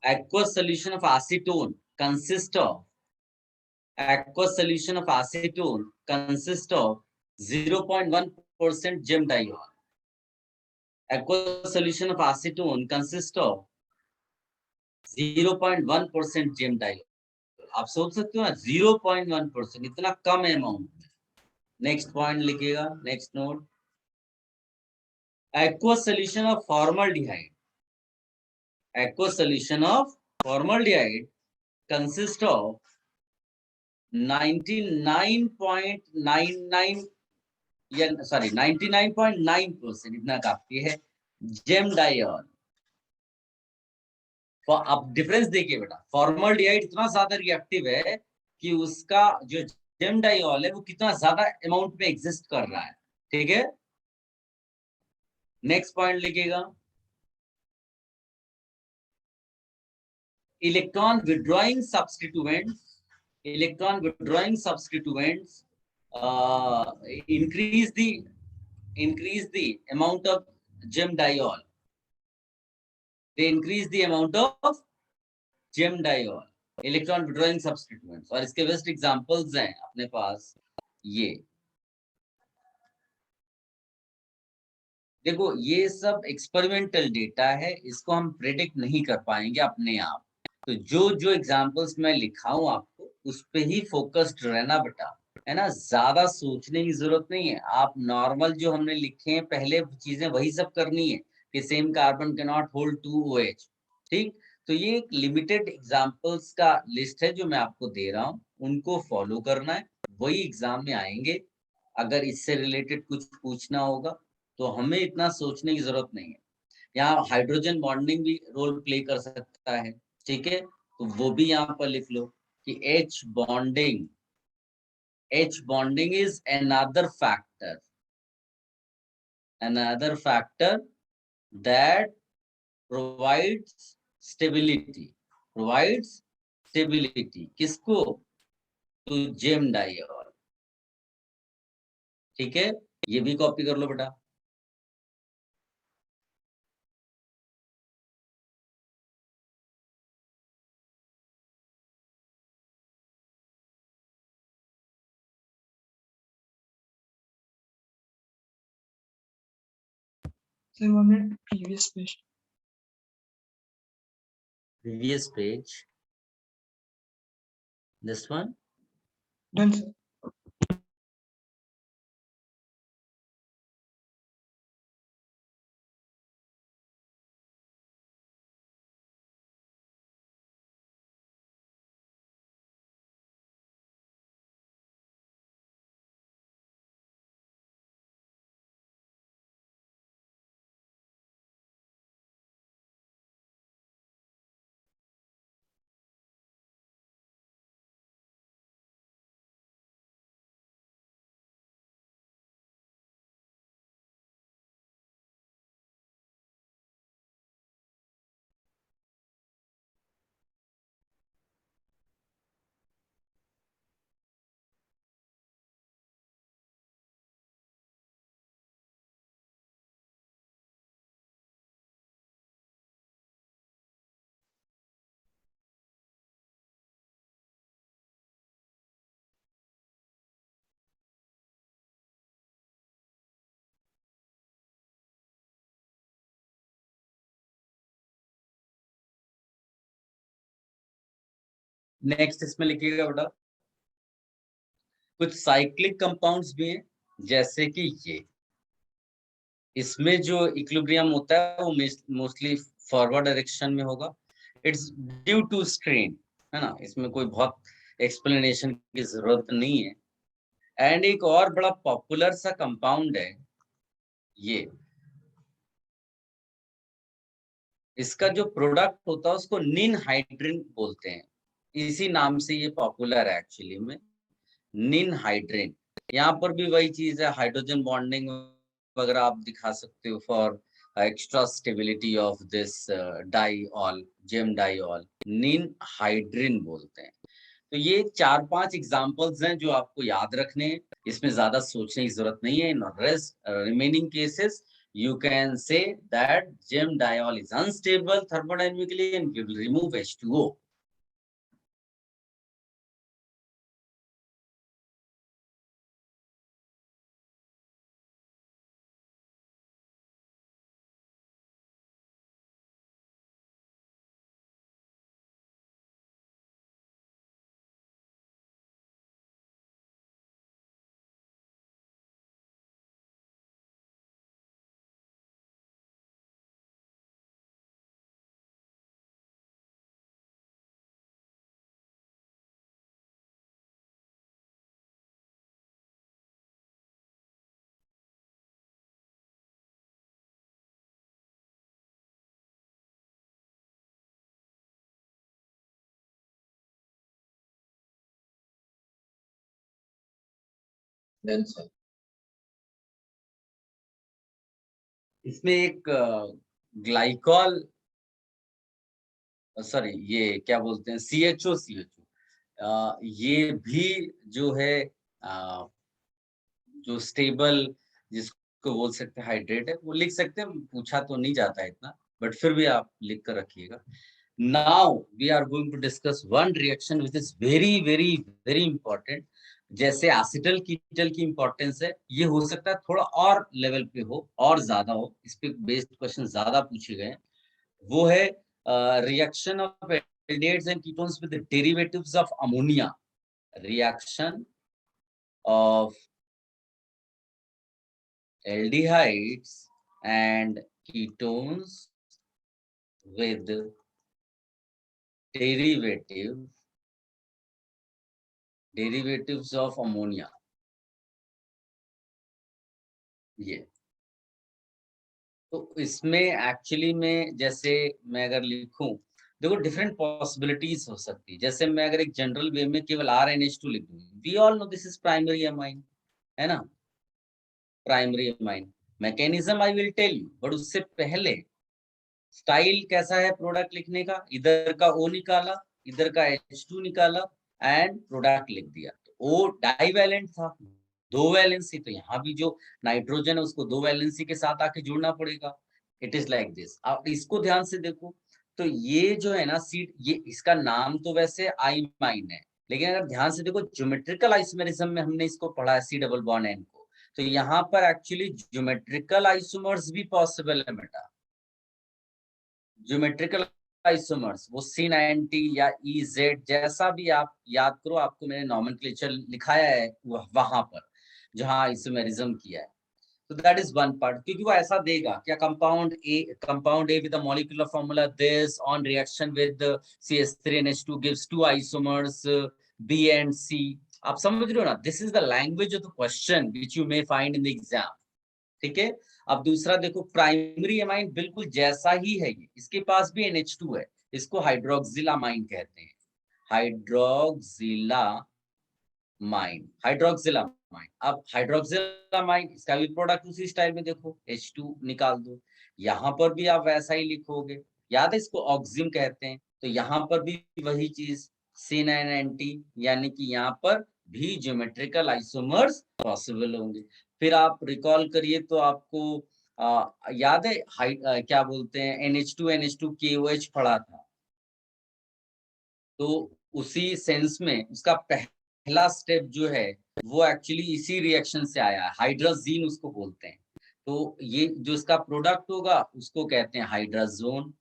aqueous solution of acetone consists of 0.1% gem diol. Aqueous solution of acetone consists of 0.1% gem diol. आप सोच सकते हो ना, 0.1%, इतना कम amount. Next point लिखिएगा, next note, aqueous solution of formaldehyde. Aqueous solution of formaldehyde consists of 99.9%, इतना काफी है, जेम डाइऑल। अब डिफरेंस देखिए बेटा, फॉर्मल्डिहाइड इतना ज्यादा रिएक्टिव है कि उसका जो जेम डाइऑल है वो कितना ज्यादा अमाउंट में एग्जिस्ट कर रहा है। ठीक है, नेक्स्ट पॉइंट लिखिएगा, electron withdrawing substituents increase the amount of gem diol. They increase the amount of gem diol, electron withdrawing substituents. और इसके बेस्ट एग्जांपल्स हैं अपने पास। ये देखो, ये सब एक्सपेरिमेंटल डेटा है, इसको हम प्रेडिक्ट नहीं कर पाएंगे अपने आप। तो जो एग्जांपल्स मैं लिखाऊं आपको, उस पे ही फोकस्ड रहना बेटा, है ना। ज्यादा सोचने की जरूरत नहीं है, आप नॉर्मल जो हमने लिखे हैं पहले चीजें वही सब करनी है, कि same carbon can not hold 2 OH। ठीक, तो ये एक लिमिटेड एग्जांपल्स का लिस्ट है जो मैं आपको दे रहा हूँ, उनको फॉलो करना है, वही एग्जाम में आएंगे। अगर इससे रिलेटेड कुछ पूछना होगा तो हमें इतना सोचने की जरूरत नहीं है। यहाँ हाइड्रोजन बॉन्डिंग भी रोल प्ले कर सकता है, ठीक है, तो वो भी यहाँ पर लिख लो कि H bonding is another factor that provides stability किसको? तो जेम डाइऑल। ठीक है, ये भी कॉपी कर लो बेटा। Sir, 1 minute, previous page. Previous page, this one. Done, sir. Next इसमें लिखिएगा बेटा, कुछ साइक्लिक कंपाउंड्स भी हैं, जैसे कि ये, इसमें जो इक्विलिब्रियम होता है वो मोस्टली फॉरवर्ड डायरेक्शन में होगा। इट्स ड्यू टू स्ट्रेन, है ना, इसमें कोई बहुत एक्सप्लेनेशन की जरूरत नहीं है। एंड एक और बड़ा पॉपुलर सा कंपाउंड है ये, इसका जो प्रोडक्ट होता है उसको निन हाइड्रिन बोलते हैं, इसी नाम से ये पॉपुलर है एक्चुअली में, निन हाइड्रिन। यहाँ पर भी वही चीज है, हाइड्रोजन बॉन्डिंग वगैरह आप दिखा सकते हो for extra stability of this diol, gem diol, ninhydrin बोलते हैं। तो ये 4-5 एग्जांपल्स हैं जो आपको याद रखने हैं, इसमें ज्यादा सोचने की जरूरत नहीं है। In rest remaining cases you can say that gem diol is unstable thermodynamically and will remove H2O. Then sir, इसमें एक ग्लाइकॉल, सॉरी ये क्या बोलते हैं, CHO, ये भी जो है जो स्टेबल, जिसको बोल सकते हैं हाइड्रेट है, वो लिख सकते हैं, पूछा तो नहीं जाता है इतना, बट फिर भी आप लिख कर रखिएगा। Now we are going to discuss one reaction which is very important। जैसे एसिटल कीटल की इंपॉर्टेंस है, ये हो सकता है थोड़ा और लेवल पे हो और ज्यादा हो, इस पे बेस्ड क्वेश्चन ज्यादा पूछे गए हैं। वो है reaction of aldehydes and ketones with derivatives of ammonia. Reaction of aldehydes and ketones with derivatives of ammonia. ये तो इसमें एक्चुअली में जैसे मैं अगर लिखूं, देखो डिफरेंट पॉसिबिलिटीज हो सकती है। जैसे मैं अगर एक जनरल वे में केवल RNH2 लिख दूं, we all know this is primary amine, है ना, primary amine. Mechanism I will tell you, but उससे पहले स्टाइल कैसा है प्रोडक्ट लिखने का, इधर का O निकाला, इधर का H2 निकाला एंड प्रोडक्ट लिख दिया। तो O डाइवैलेंट था, दो वैलेंसी, तो यहाँ भी जो नाइट्रोजन है उसको दो वैलेंसी के साथ आके जुड़ना पड़ेगा। It is like this. आप इसको ध्यान से देखो, तो ये जो है ना सीट, ये इसका नाम तो वैसे आइमाइन है, लेकिन अगर ध्यान से देखो ज्योमेट्रिकल आइसोमेरिज्म में हमने इसको पढ़ा है C डबल बॉन्ड N को, तो यहाँ पर एक्चुअली ज्योमेट्रिकल आइसोमर्स भी पॉसिबल है बेटा। ज्योमेट्रिकल आइसोमर्स वो C90 या EZ जैसा भी आप याद करो, आपको मैंने नॉमेनक्लेचर लिखाया है वहां पर जहां आइसोमेरिज्म किया है। तो दैट इज वन पार्ट, क्योंकि वो ऐसा देगा क्या compound A with a molecular formula this on reaction with CH3NH2 gives two isomers B and C। आप समझ रहे हो ना, this is the language of the question which you may find in the exam. ठीक है, अब दूसरा देखो, प्राइमरी अमाइन बिल्कुल जैसा ही है ये, इसके पास भी NH2 है, इसको हाइड्रोक्सिलामाइन कहते हैं, हाइड्रोक्सिलामाइन। अब हाइड्रोक्सिलामाइन, इसका भी प्रोडक्ट उसी स्टाइल में देखो, H2 निकाल दो, यहाँ पर भी आप वैसा ही लिखोगे, याद है इसको ऑक्सिम कहते हैं, तो यहाँ पर भी वही चीज C9NT, यानी कि यहाँ पर भी ज्योमेट्रिकल आइसोमर्स पॉसिबल होंगे। फिर आप रिकॉल करिए तो आपको याद है क्या बोलते हैं, NH2 KOH पढ़ा था, तो उसी सेंस में उसका पहला स्टेप जो है वो एक्चुअली इसी रिएक्शन से आया है, हाइड्राजीन उसको बोलते हैं। तो ये जो इसका प्रोडक्ट होगा उसको कहते हैं हाइड्राजोन,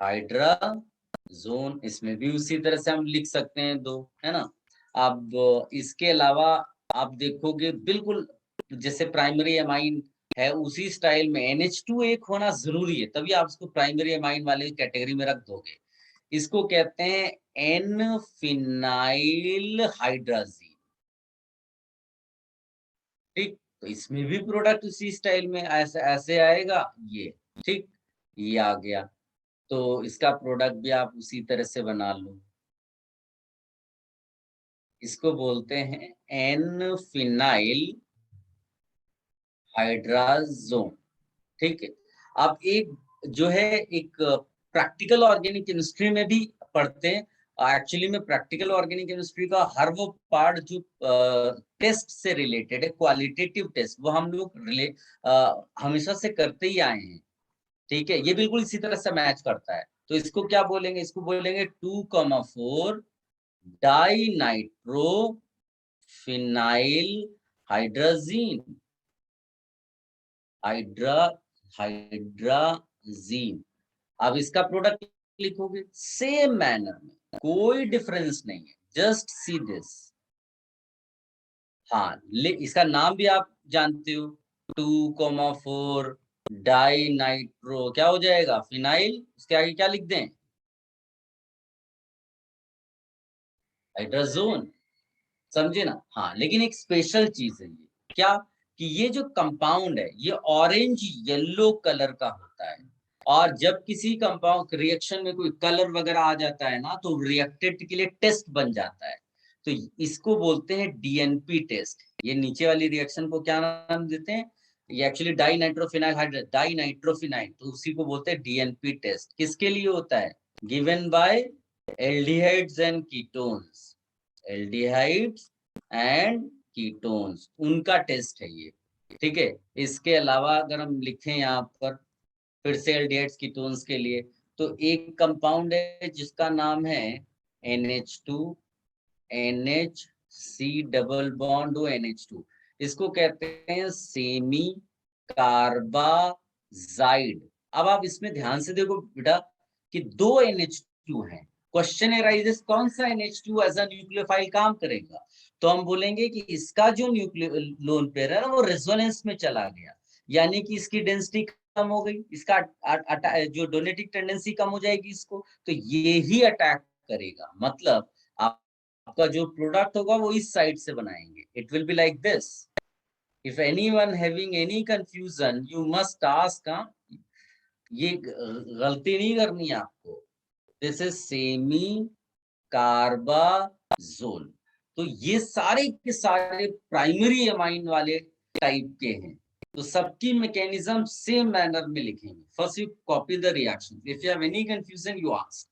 हाइड्राजोन। इसमें भी उसी तरह से हम लिख सकते हैं दो, है ना। अब इसके अलावा आप देखोगे बिल्कुल जैसे प्राइमरी अमाइन है उसी स्टाइल में NH2 एक होना जरूरी है, तभी आप उसको प्राइमरी अमाइन वाले कैटेगरी में रख दोगे। इसको कहते हैं N फिनाइल हाइड्राजीन। ठीक, तो इसमें भी प्रोडक्ट उसी स्टाइल में ऐसे ऐसे आएगा ये। ठीक, ये आ गया, तो इसका प्रोडक्ट भी आप उसी तरह से बना लो, इसको बोलते हैं N फिनाइल हाइड्राजोन। ठीक है, अब एक जो है एक प्रैक्टिकल ऑर्गेनिक केमिस्ट्री में भी पढ़ते हैं, एक्चुअली में प्रैक्टिकल ऑर्गेनिक केमिस्ट्री का हर वो पार्ट जो टेस्ट से रिलेटेड है, क्वालिटेटिव टेस्ट, वो हम लोग हमेशा से करते ही आए हैं। ठीक है, ये बिल्कुल इसी तरह से मैच करता है। तो इसको क्या बोलेंगे, इसको बोलेंगे 2,4 dinitrophenylhydrazine, hydrazine. अब इसका प्रोडक्ट लिखोगे सेम मैनर में, कोई डिफरेंस नहीं है, जस्ट सी दिस। हाँ, इसका नाम भी आप जानते हो, 2,4 डाई नाइट्रो क्या हो जाएगा, फिनाइल, उसके आगे क्या लिख दें, हाइड्राजोन। समझे ना। हाँ, लेकिन एक स्पेशल चीज है ये, क्या कि ये जो कंपाउंड है ये ऑरेंज येलो कलर का होता है, और जब किसी कंपाउंड रिएक्शन में कोई कलर वगैरह आ जाता है ना, तो रिएक्टेंट के लिए टेस्ट बन जाता है, तो इसको बोलते हैं DNP टेस्ट। ये नीचे वाली रिएक्शन को क्या नाम देते हैं, ये actually di nitrophenyl hydrate, di nitrophenyl, तो उसी को बोलते हैं DNP टेस्ट। किसके लिए होता है, given by aldehydes and ketones, aldehydes and ketones, उनका टेस्ट है ये। ठीक है, इसके अलावा अगर हम लिखें यहाँ पर फिर से एल्डिहाइड्स कीटोन्स के लिए, तो एक कंपाउंड है जिसका नाम है NH2 NHC double bond NH2, इसको कहते हैं सेमी कार्बाजाइड। अब आप इसमें ध्यान से देखो बेटा कि दो NH2 हैं, क्वेश्चन अराइजेस कौन सा NH2 एज अ न्यूक्लियोफाइल काम करेगा, तो हम बोलेंगे कि इसका जो न्यूक्लियो लोन पेयर है ना वो रेजोनेंस में चला गया, यानी कि इसकी डेंसिटी कम हो गई, इसका जो डोनेटिंग टेंडेंसी कम हो जाएगी इसको, तो ये ही अटैक करेगा। मतलब आपका जो प्रोडक्ट होगा वो इस साइड से बनाएंगे। It will be like this. If anyone having any confusion you must ask. ये गलती नहीं करनी है आपको। This is semi carbazole. तो ये सारे के सारे प्राइमरी अमाइन वाले टाइप के हैं, तो सबकी मैकेनिज्म सेम मैनर में लिखेंगे। First you copy the reaction, if you have any confusion you ask.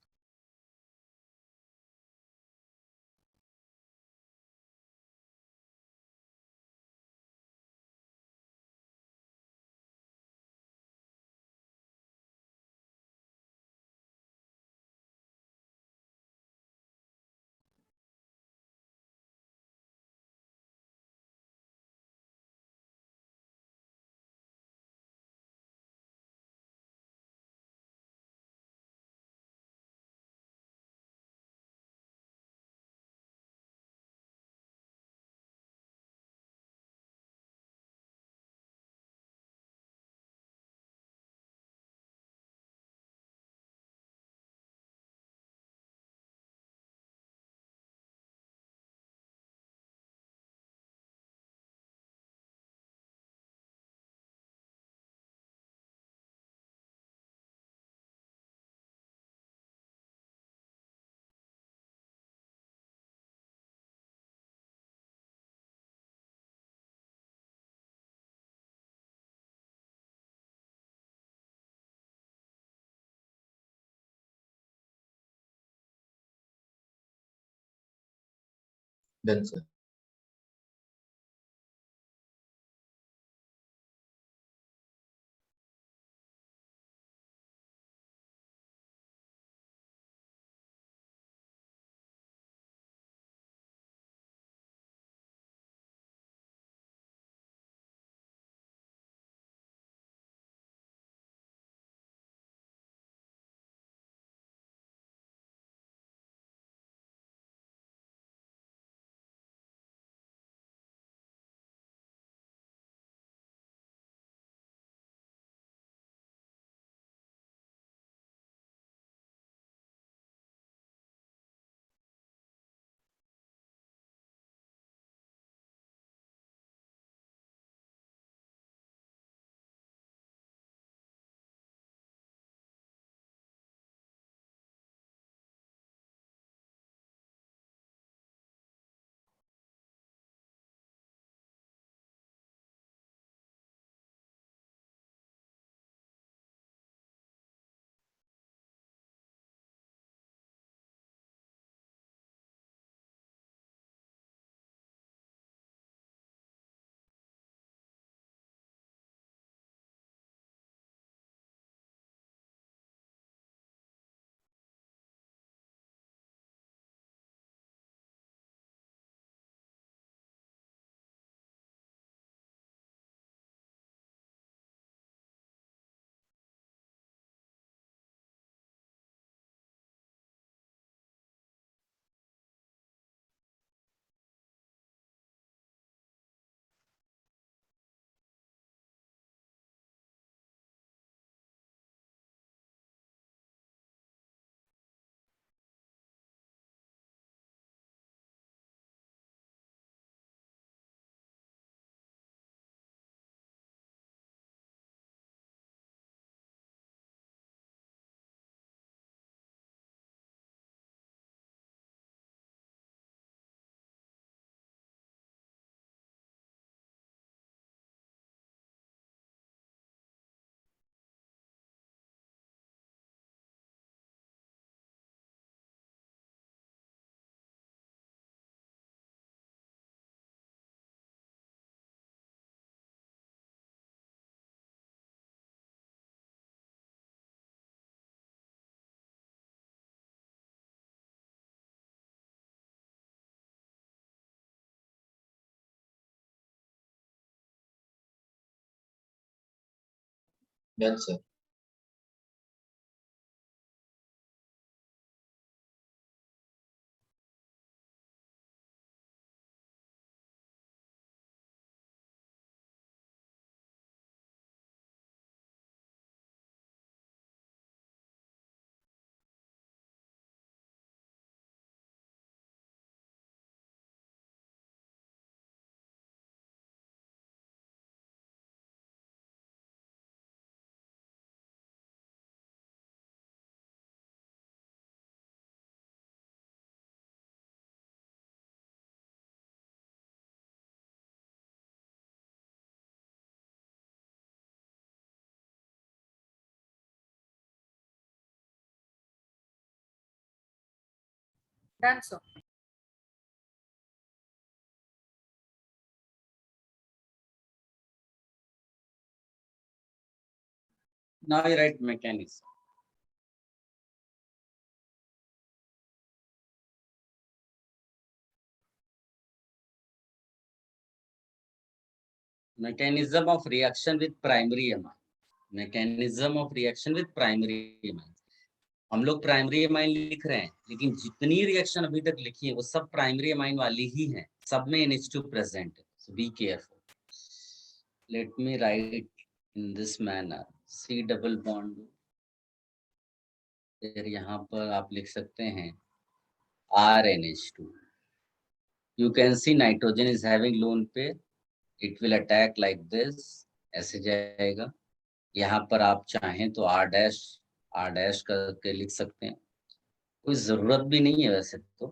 Done, sir. Done, sir. Done so. Now you write mechanism. Mechanism of reaction with primary amine. Mechanism of reaction with primary amine. हम लोग primary amine लिख रहे हैं, लेकिन जितनी reaction अभी तक लिखी है वो सब प्राइमरी अमाइन वाली ही है, सब में NH2 प्रेजेंट है. So be careful. Let me write in this manner. C double bond. फिर यहाँ पर आप लिख सकते हैं RNH2. You can see nitrogen is having lone pair. It will attack like this. ऐसे जाएगा. यहाँ पर आप चाहें तो R डैश करके लिख सकते हैं. कोई जरूरत भी नहीं है वैसे तो.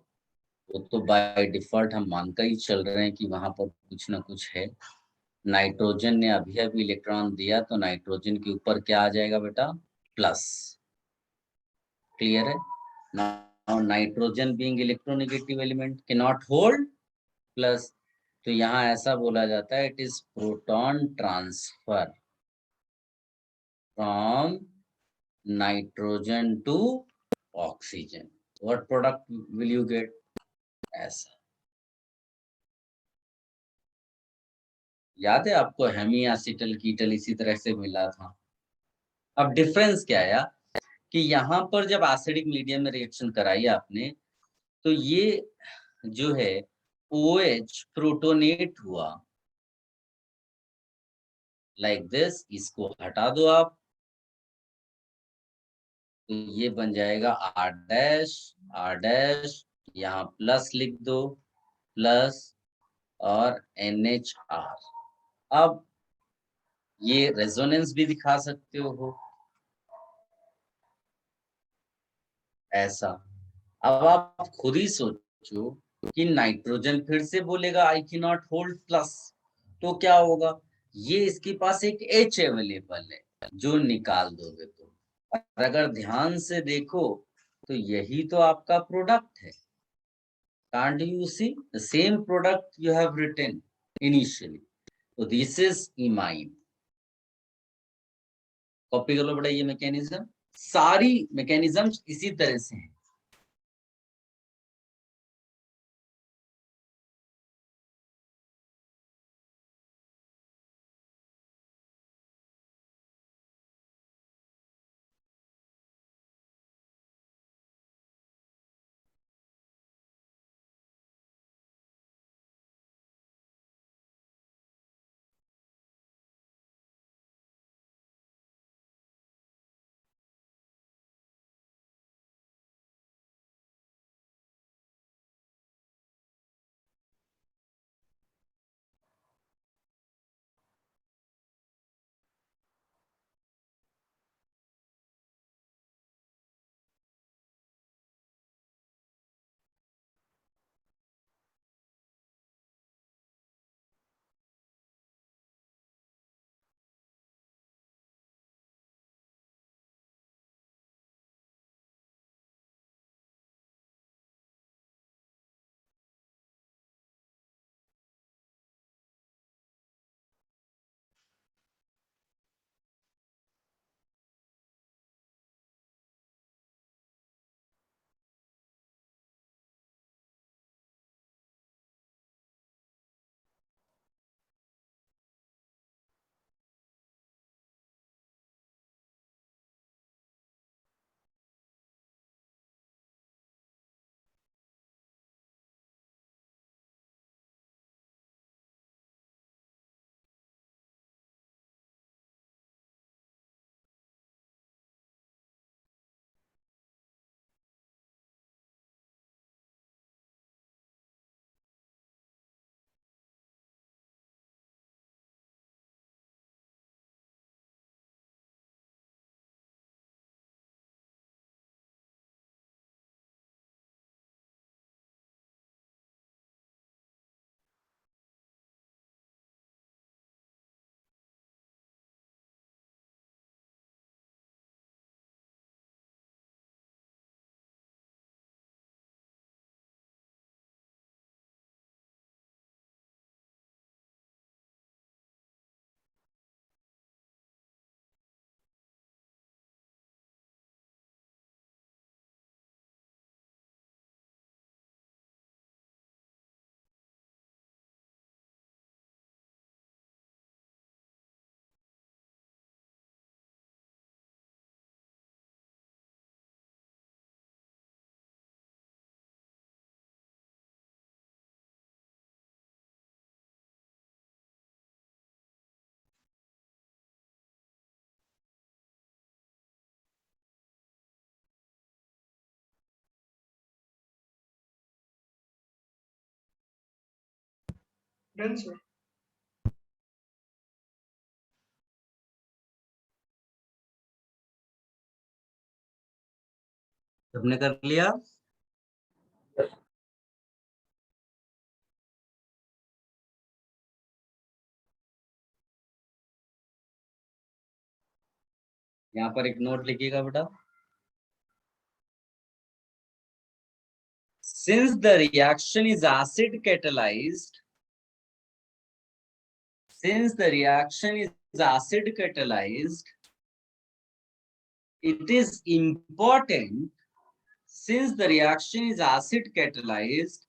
वो तो बाय डिफॉल्ट हम मानकर ही चल रहे हैं कि वहां पर कुछ ना कुछ है. नाइट्रोजन ने अभी इलेक्ट्रॉन दिया तो नाइट्रोजन के ऊपर क्या आ जाएगा बेटा? प्लस. क्लियर है? Now nitrogen being electronegative element can not hold plus, तो यहाँ ऐसा बोला जाता है it is proton transfer from nitrogen to oxygen. What product will you get? ऐसा. याद है आपको हेमी एसिटल कीटल इसी तरह से मिला था. अब डिफरेंस क्या है कि यहाँ पर जब एसिडिक मीडियम में रिएक्शन कराई आपने तो ये जो है OH प्रोटोनेट हुआ लाइक दिस. इसको हटा दो आप तो ये बन जाएगा R डैश, यहाँ प्लस लिख दो प्लस और NHR. अब ये रेजोनेंस भी दिखा सकते हो ऐसा. अब आप खुद ही सोचो कि नाइट्रोजन फिर से बोलेगा I can not hold plus, तो क्या होगा? ये इसके पास एक H अवेलेबल है जो निकाल दोगे तो. और अगर ध्यान से देखो तो यही तो आपका प्रोडक्ट है. Can't you see the same product you have written initially? So this is imine. Copy कर लो बेटा ये मैकेनिज्म. सारी मैकेनिज्म्स इसी तरह से हैं. Done, sir. सबने कर लिया? Yes. यहाँ पर एक नोट लिखिएगा बेटा। Since the reaction is acid catalyzed, since the reaction is acid catalyzed, it is important, since the reaction is acid catalyzed,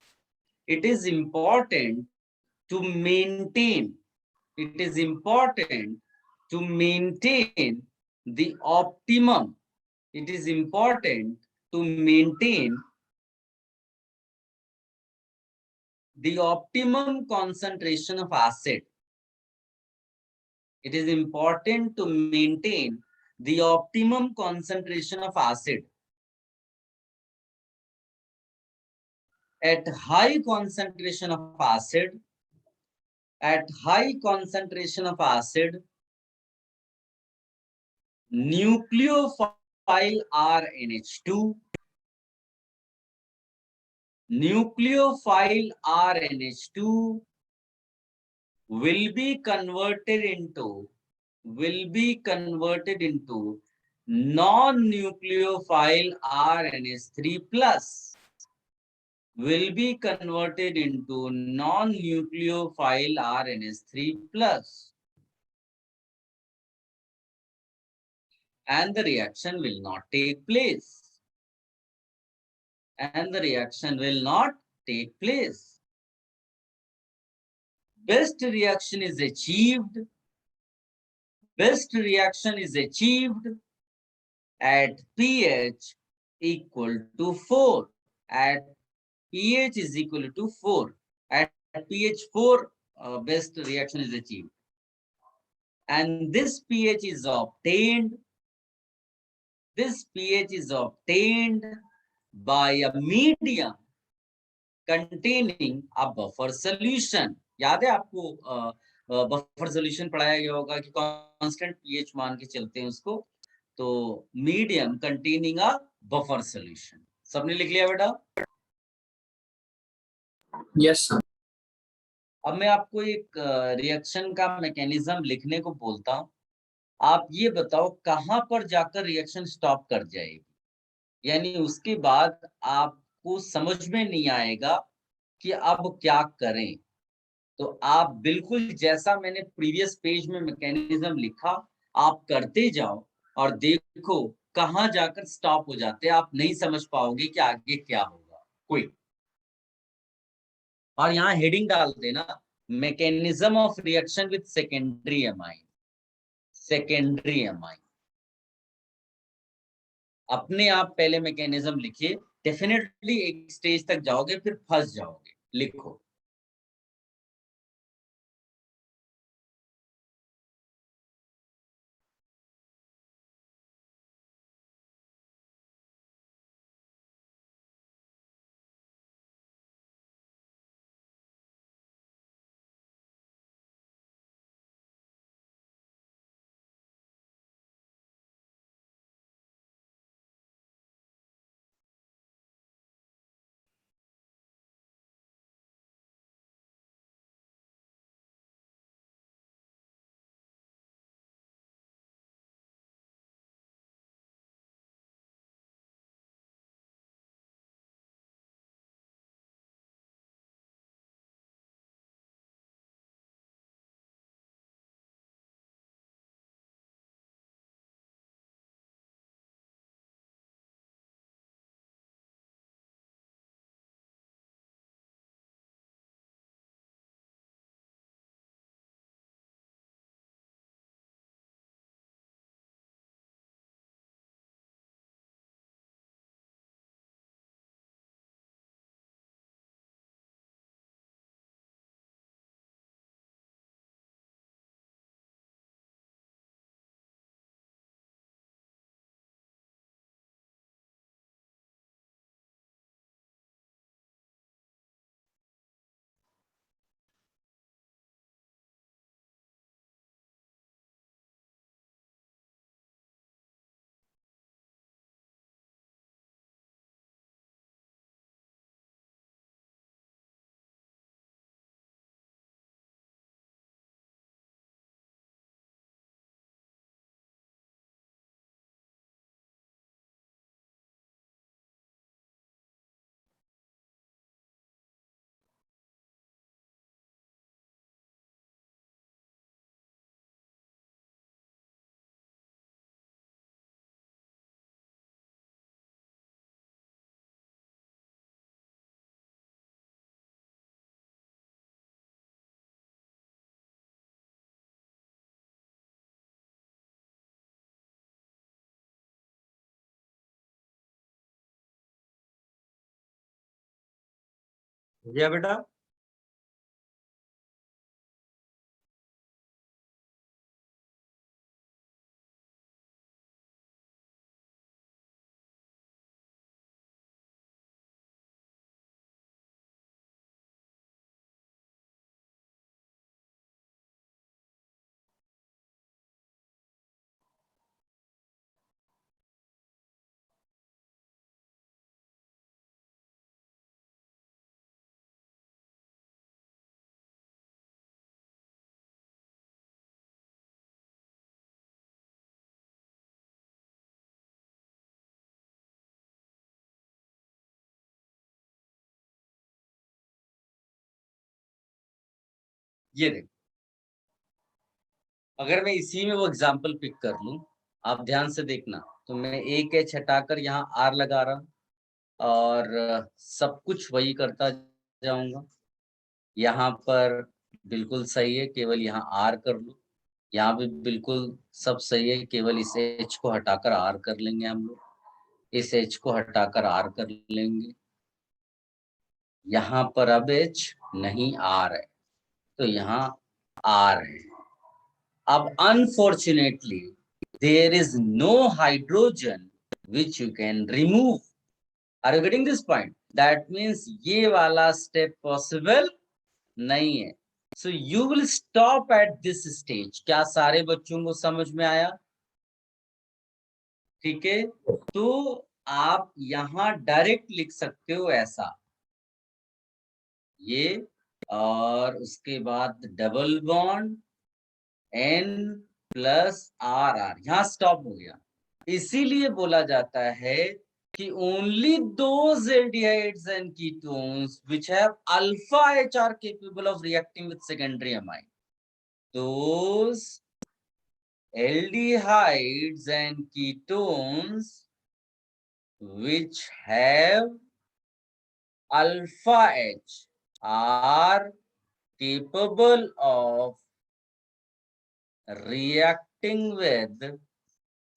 it is important to maintain, it is important to maintain the optimum, it is important to maintain the optimum concentration of acid. It is important to maintain the optimum concentration of acid. At high concentration of acid, at high concentration of acid, nucleophile RNH2, nucleophile RNH2 will be converted into non-nucleophile RNH3 plus, will be converted into non-nucleophile RNH3 plus, and the reaction will not take place. And the reaction will not take place. Best reaction is achieved. Best reaction is achieved at pH equal to 4. At pH is equal to 4. At pH 4, best reaction is achieved. And this pH is obtained. This pH is obtained by a medium containing a buffer solution. याद है आपको buffer solution पढ़ाया गया होगा कि constant pH मान के चलते हैं उसको, तो medium containing a buffer solution. सबने लिख लिया बेटा? Yes, sir. अब मैं आपको एक रिएक्शन का मैकेनिज्म लिखने को बोलता हूं, आप ये बताओ कहां पर जाकर रिएक्शन स्टॉप कर जाएगी, यानी उसके बाद आपको समझ में नहीं आएगा कि अब क्या करें। तो आप बिल्कुल जैसा मैंने प्रीवियस पेज में मैकेनिज्म लिखा, आप करते जाओ और देखो कहां जाकर स्टॉप हो जाते हैं, आप नहीं समझ पाओगे कि आगे क्या होगा। कोई और यहाँ हेडिंग डाल देना, mechanism of reaction with secondary amine. Secondary amine अपने आप पहले मैकेनिज्म लिखिए, डेफिनेटली एक स्टेज तक जाओगे फिर फंस जाओगे। लिखो। हो गया बेटा? ये देखो, अगर मैं इसी में वो एग्जाम्पल पिक कर लूं, आप ध्यान से देखना, तो मैं एक एच हटाकर यहाँ आर लगा रहा हूं और सब कुछ वही करता जाऊंगा। यहाँ पर बिल्कुल सही है, केवल यहाँ आर कर लूं। यहाँ भी बिल्कुल सब सही है, केवल इस एच को हटाकर आर कर लेंगे हम लोग। इस एच को हटाकर आर कर लेंगे। यहाँ पर अब एच नहीं आर है, तो यहाँ आर है। अब unfortunately there is no hydrogen which you can remove. Are you getting this point? That means ये वाला step possible नहीं है. So you will stop at this stage. क्या सारे बच्चों को समझ में आया? ठीक है, तो आप यहाँ डायरेक्ट लिख सकते हो ऐसा, ये, और उसके बाद double bond N plus R R, यहाँ स्टॉप हो गया। इसीलिए बोला जाता है कि only those aldehydes and ketones which have alpha H are capable of reacting with secondary amine. Those aldehydes and ketones which have alpha H are capable of reacting with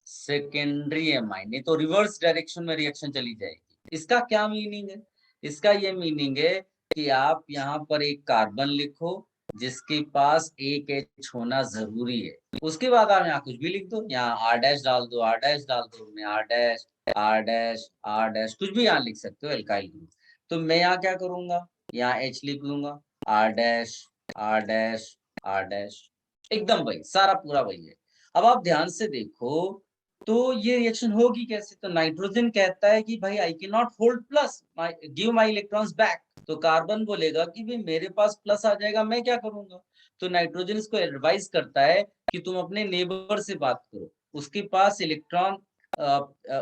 secondary amine. नहीं तो reverse direction में reaction चली जाएगी। इसका क्या meaning है? इसका ये मीनिंग है कि आप यहाँ पर एक कार्बन लिखो जिसके पास एक एच होना जरूरी है, उसके बाद आप यहाँ कुछ भी लिख दो, यहाँ आर डैश डाल दो, आर डैश डाल दो, मैं R dash R dash R dash कुछ भी यहाँ लिख सकते हो एल्काइल ग्रुप। तो मैं यहाँ क्या करूंगा, यहाँ एच लिख लूंगा, R dash R dash R dash, एकदम वही, सारा पूरा वही है। अब आप ध्यान से देखो तो ये रिएक्शन होगी कैसे? तो नाइट्रोजन कहता है कि भाई I can not hold plus, give my electrons back. तो कार्बन बोलेगा कि भाई मेरे पास प्लस आ जाएगा, मैं क्या करूंगा? तो नाइट्रोजन इसको एडवाइस करता है कि तुम अपने नेबर से बात करो, उसके पास इलेक्ट्रॉन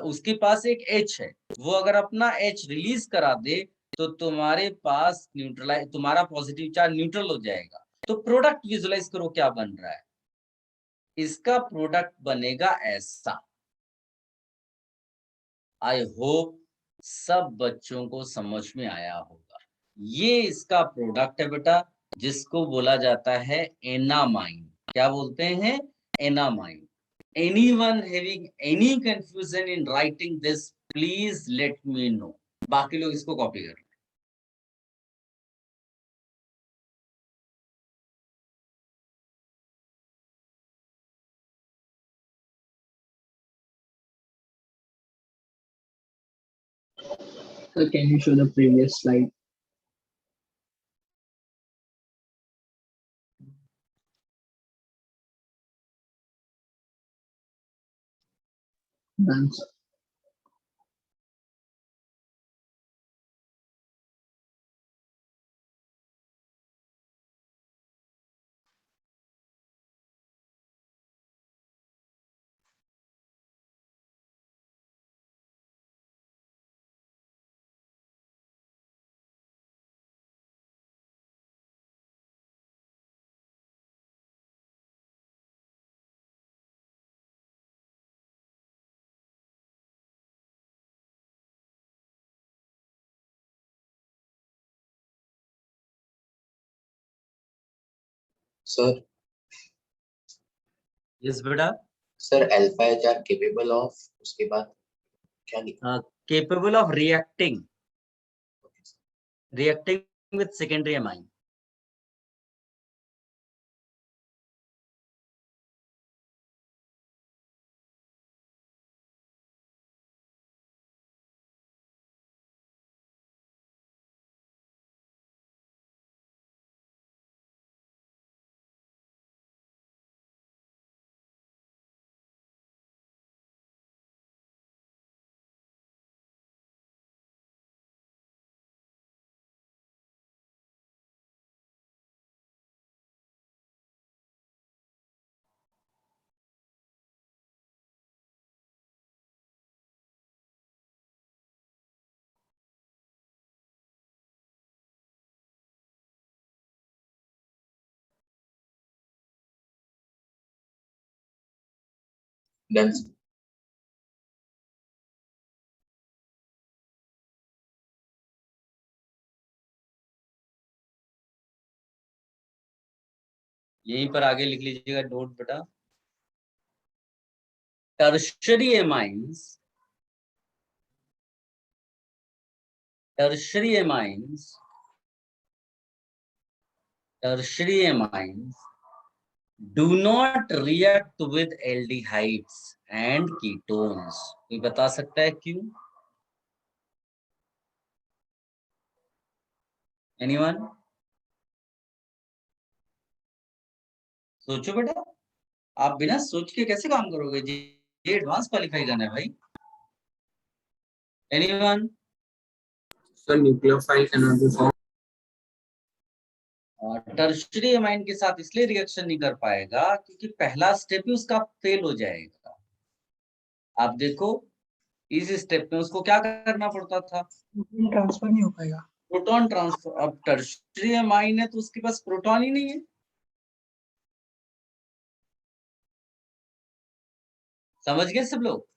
उसके पास एक H है, वो अगर अपना H रिलीज करा दे तो तुम्हारे पास न्यूट्रलाइज, तुम्हारा पॉजिटिव चार्ज न्यूट्रल हो जाएगा। तो प्रोडक्ट विजुलाइज करो क्या बन रहा है, इसका प्रोडक्ट बनेगा ऐसा। आई होप सब बच्चों को समझ में आया होगा। ये इसका प्रोडक्ट है बेटा, जिसको बोला जाता है एनामाइन। क्या बोलते हैं? Enamine. Anyone having any confusion in writing this, please let me know. बाकी लोग इसको कॉपी कर। So can you show the previous slide? Done. Sir. Sir yes बेटा। Sir alpha H are capable of, उसके बाद क्या लिखा? Capable of reacting with secondary amine. Done, sir. यहीं पर आगे लिख लीजिएगा नोट बेटा। Tertiary amines, tertiary amines do not react with aldehydes and ketones. कोई बता सकता है क्यों? Anyone? सोचो बेटा, आप बिना सोच के कैसे काम करोगे जी? ये एडवांस क्वालिफाई करना है भाई। Anyone? So nucleophile cannot be formed. Tertiary amine के साथ इसलिए रिएक्शन नहीं कर पाएगा क्योंकि पहला स्टेप ही उसका फेल हो जाएगा। आप देखो इस स्टेप में उसको क्या करना पड़ता था? ट्रांसफर नहीं हो पाएगा। Proton transfer. अब टर्शरी एमाइन है तो उसके पास प्रोटॉन ही नहीं है। समझ गए सब लोग?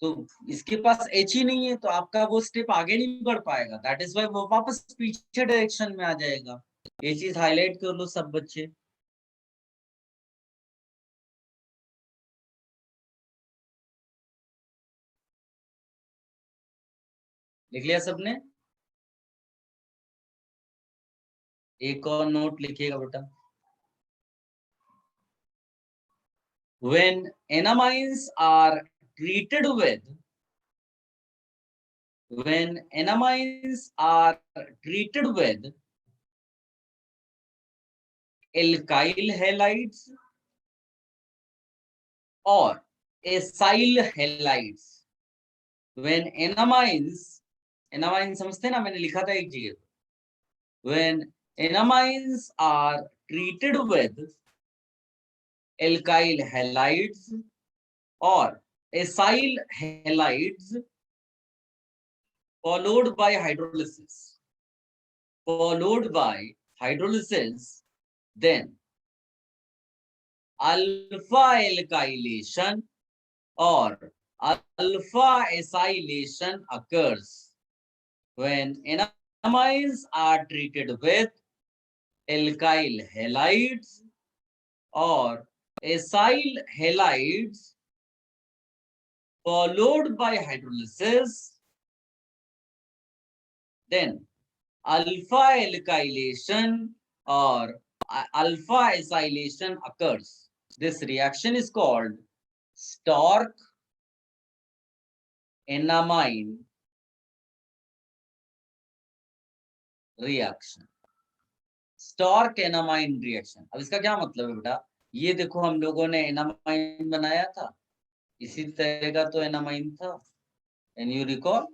तो इसके पास H ही नहीं है तो आपका वो स्टेप आगे नहीं बढ़ पाएगा। दैट इज वाई वो वापस पीछे डायरेक्शन में आ जाएगा। ये चीज हाईलाइट कर लो सब बच्चे। लिख लिया सबने? एक और नोट लिखिएगा बेटा। When enamines are treated with alkyl halides or acyl halides, when enamines समझते हैं ना, मैंने लिखा था एक जगह। When enamines are treated with alkyl halides or acyl halides followed by hydrolysis, then alpha alkylation or alpha acylation occurs when enamines are treated with alkyl halides or acyl halides followed by hydrolysis, then alpha alkylation or alpha acylation occurs. This reaction is called Stork-enamine reaction. Stork-enamine reaction. अब इसका क्या मतलब है बेटा? ये देखो हम लोगों ने एनामाइन बनाया था, इसी तरह का तो एनामाइन था। Can you recall?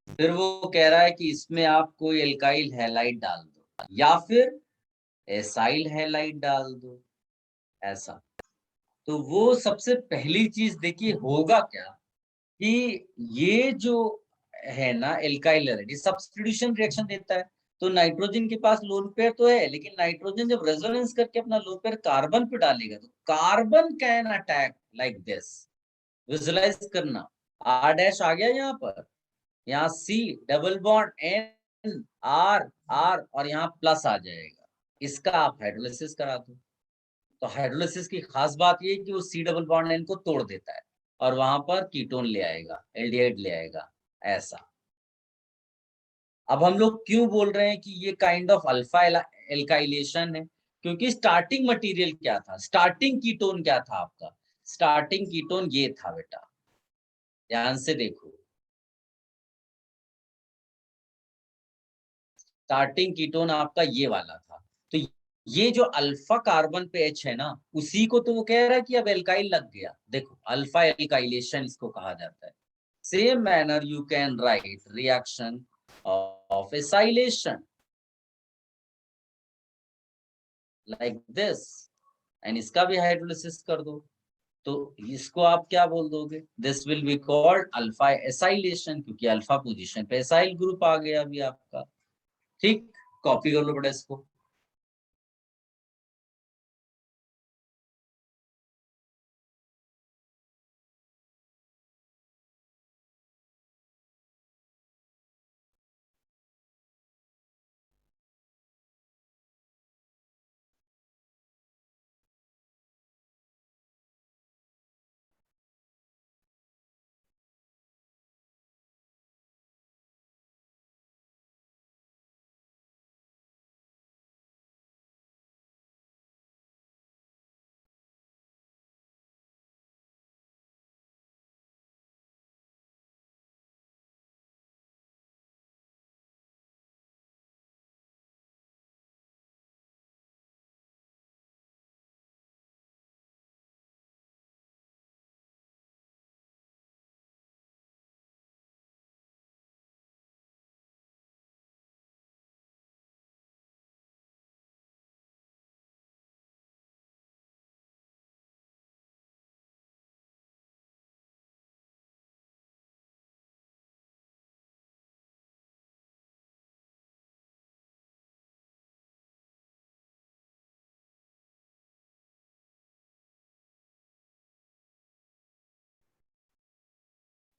फिर वो कह रहा है कि इसमें आप कोई एल्काइल हैलाइड डाल दो या फिर एसाइल हैलाइड डाल दो, ऐसा। तो वो सबसे पहली चीज देखिए होगा क्या कि ये जो है ना एल्काइल हैलाइड, ये सब्स्टिट्यूशन रिएक्शन देता है। तो नाइट्रोजन के पास लोन पेयर तो है, लेकिन नाइट्रोजन जब रेजोनेंस करके अपना लोन पेयर कार्बन पे डालेगा तो carbon can attack like this. Visualise करना, R डैश आ गया यहाँ पर, यहाँ C double bond N R R और यहाँ प्लस आ जाएगा। इसका आप हाइड्रोलिसिस करा दो। तो हाइड्रोलिसिस की खास बात ये है कि वो C डबल बॉन्ड N को तोड़ देता है और वहां पर कीटोन ले आएगा, एल्डिहाइड ले आएगा, ऐसा। अब हम लोग क्यों बोल रहे हैं कि ये काइंड ऑफ अल्फा एल्काइलेशन है? क्योंकि स्टार्टिंग मटेरियल क्या था, स्टार्टिंग कीटोन क्या था आपका? स्टार्टिंग कीटोन ये था बेटा, ध्यान से देखो, स्टार्टिंग कीटोन आपका ये वाला था। तो ये जो अल्फा कार्बन पे H है ना, उसी को तो वो कह रहा है कि अब एल्काइल लग गया। देखो अल्फा एल्काइलेशन इसको कहा जाता है। Same manner you can write reaction of acylation like this, and इसका भी हाइड्रोलिसिस कर दो, तो इसको आप क्या बोल दोगे? This will be called alpha acylation, क्योंकि अल्फा पोजीशन पे एसाइल ग्रुप आ गया अभी आपका। ठीक, कॉपी कर लो बेटा इसको।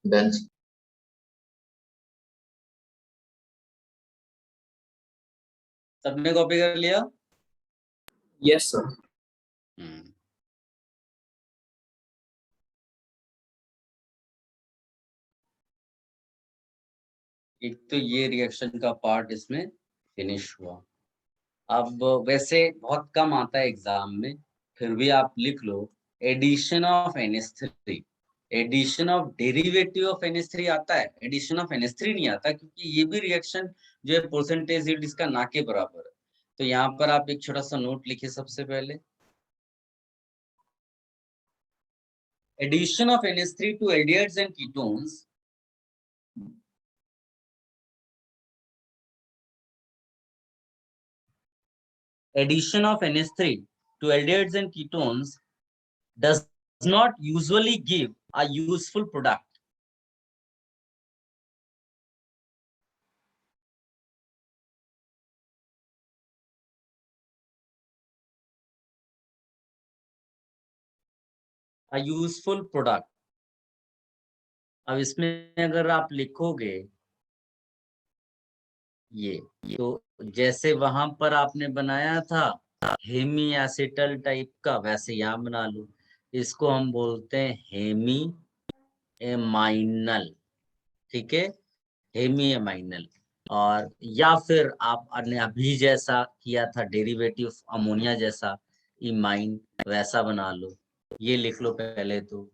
डन। सबने कॉपी कर लिया? Yes, sir. हम्म, एक तो ये रिएक्शन का पार्ट इसमें फिनिश हुआ। अब वैसे बहुत कम आता है एग्जाम में, फिर भी आप लिख लो, addition of NH3, addition of derivative of NH3 आता है, एडिशन ऑफ NH3 नहीं आता, क्योंकि ये भी रिएक्शन जो है परसेंटेज यील्ड इसका ना के बराबर है। तो यहाँ पर आप एक छोटा सा नोट लिखिए सबसे पहले, addition of NH3 to aldehydes and ketones addition of NH3 to aldehydes and ketones does not usually give a useful product. A useful product. अब इसमें अगर आप लिखोगे ये, तो जैसे वहां पर आपने बनाया था हेमी एसिटल टाइप का, वैसे यहाँ बना लो। इसको हम बोलते हैं हेमी एमाइनल, ठीक है, हेमी एमाइनल। और या फिर आपने अभी जैसा किया था डेरिवेटिव अमोनिया जैसा, इमाइन, वैसा बना लो। ये लिख लो पहले तो।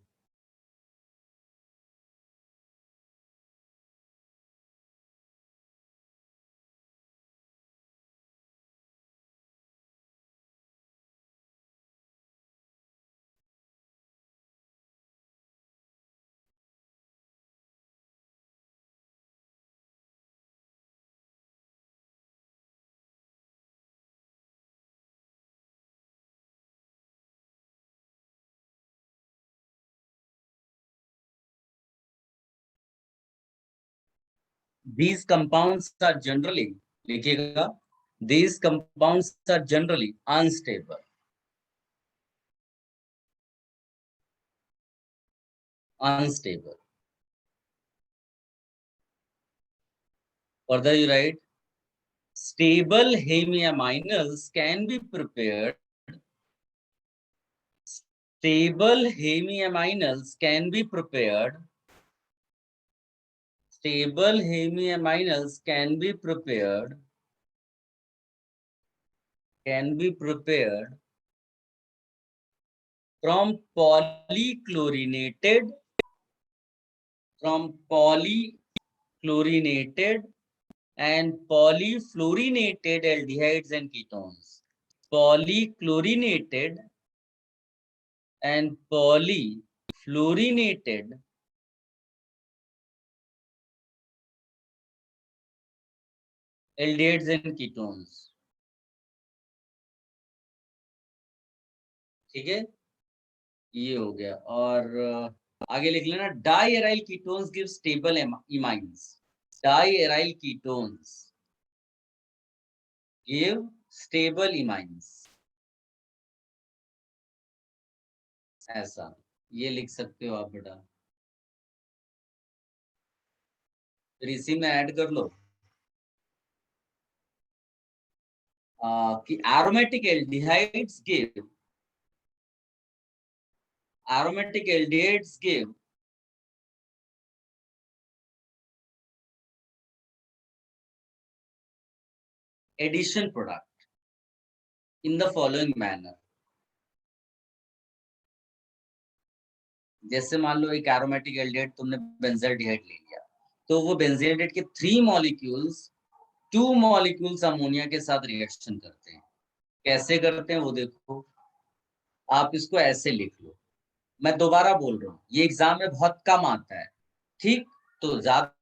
These compounds are generally, लिखिएगा, these compounds are generally unstable. Unstable. Further you write, stable hemiaminals can be prepared. Stable hemiaminals can be prepared stable hemiaminals can be prepared from polychlorinated and polyfluorinated aldehydes and ketones. Polychlorinated and polyfluorinated aldehydes and ketones. ठीक है, ये हो गया। और आगे लिख लेना, diaryl ketones give stable imines. Diaryl ketones give stable imines, ऐसा ये लिख सकते हो आप बेटा। फिर इसी में ऐड कर लो कि aromatic aldehydes give addition product in the following manner. जैसे मान लो एक एरोमेटिक एल्डिहाइड तुमने बेंजल्डिहाइड ले लिया, तो वो बेंजल्डिहाइड के 3 मॉलिक्यूल्स 2 मॉलिक्यूल्स अमोनिया के साथ रिएक्शन करते हैं। कैसे करते हैं वो देखो, आप इसको ऐसे लिख लो। मैं दोबारा बोल रहा हूँ, ये एग्जाम में बहुत कम आता है, ठीक? तो ज्यादा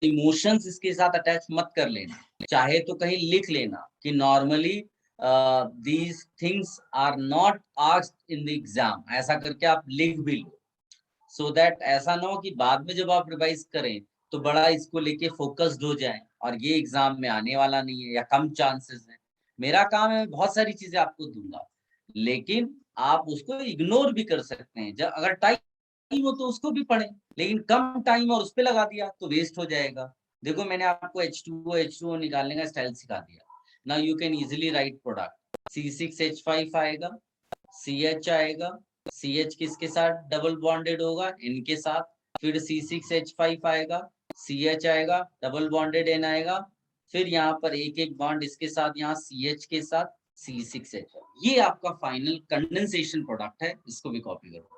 इमोशंस इसके साथ अटैच मत कर लेना, चाहे तो कहीं लिख लेना कि normally these things are not asked in the exam, ऐसा करके आप लिख भी लो, सो दैट ऐसा ना हो कि बाद में जब आप रिवाइज करें तो बड़ा इसको लेके फोकस्ड हो जाए और ये एग्जाम में आने वाला नहीं है या कम चांसेस है। मेरा काम है, बहुत सारी चीजें आपको दूंगा, लेकिन आप उसको इग्नोर भी कर सकते हैं। जब अगर टाइम हो तो उसको भी पढ़ें, लेकिन कम टाइम और उस पर लगा दिया तो वेस्ट हो जाएगा। देखो मैंने आपको H2O निकालने का स्टाइल सिखा दिया। Now you can easily right product, C6H5 आएगा, CH आएगा, CH किसके साथ डबल बॉन्डेड होगा? N के साथ। फिर C6H5 आएगा, CH आएगा, डबल बॉन्डेड N आएगा, फिर यहाँ पर एक एक बॉन्ड इसके साथ, यहाँ CH के साथ C6H। ये आपका फाइनल कंडेंसेशन प्रोडक्ट है, इसको भी कॉपी करो।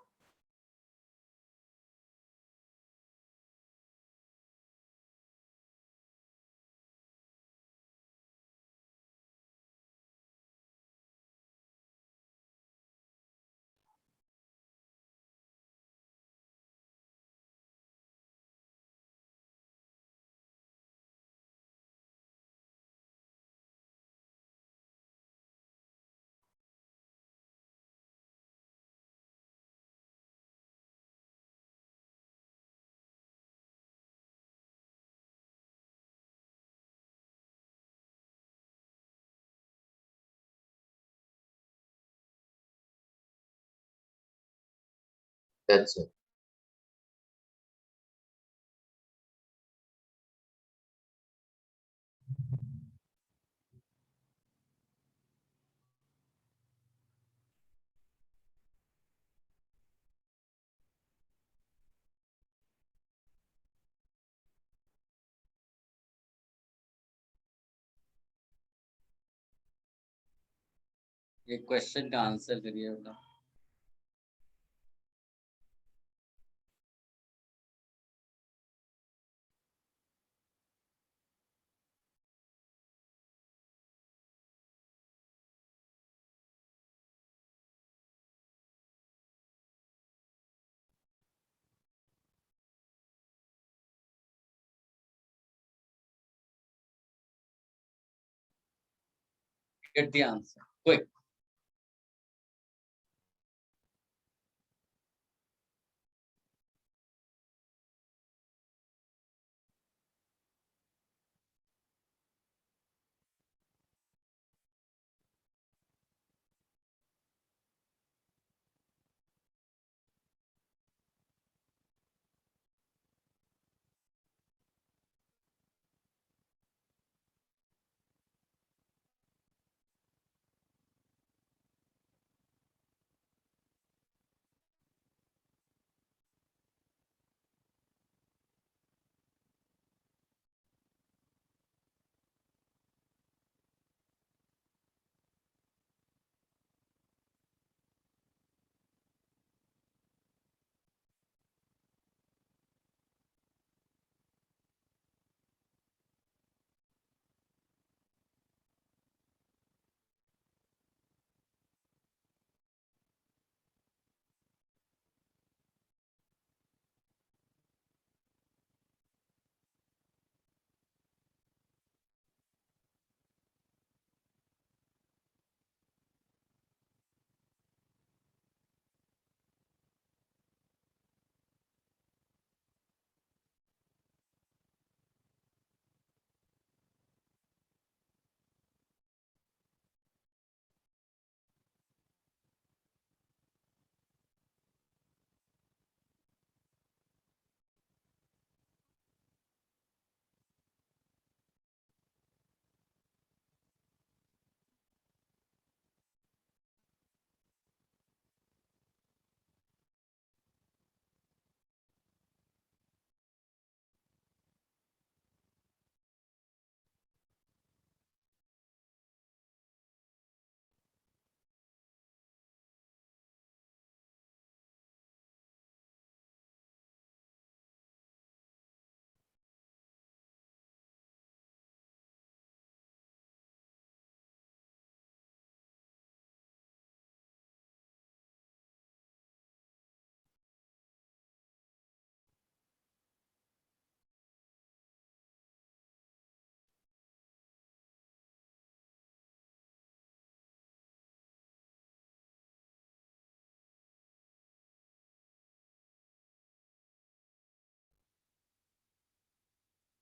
That's it. ये क्वेश्चन का आंसर करिए बेटा। Get the answer quick.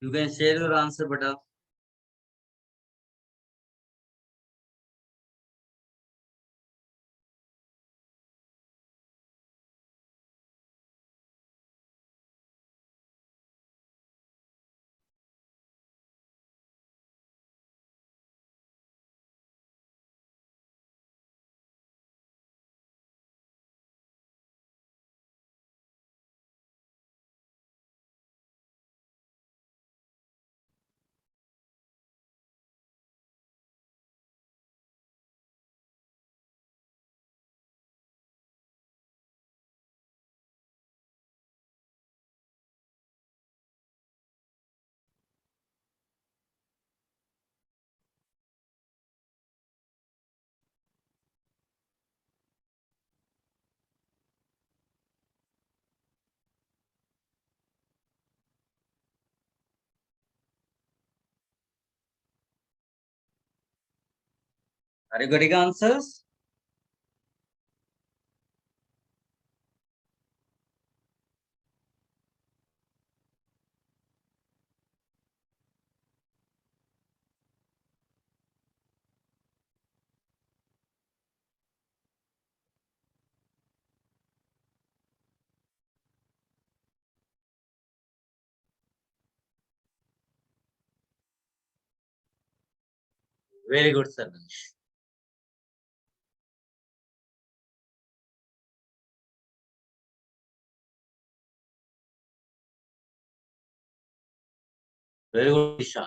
You can share your answer, beta. Are you getting answers? Very good, Sarvesh. Very good, Ishan.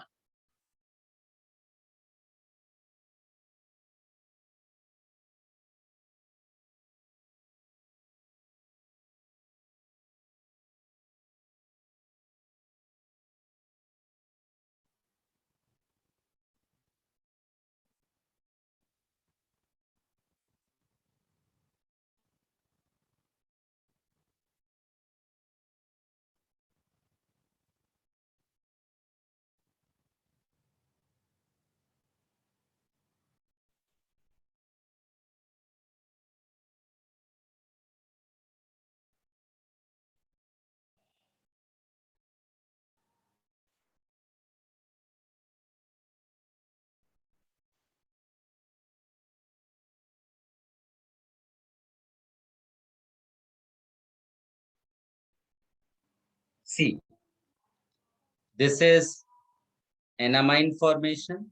See, this is enamine formation.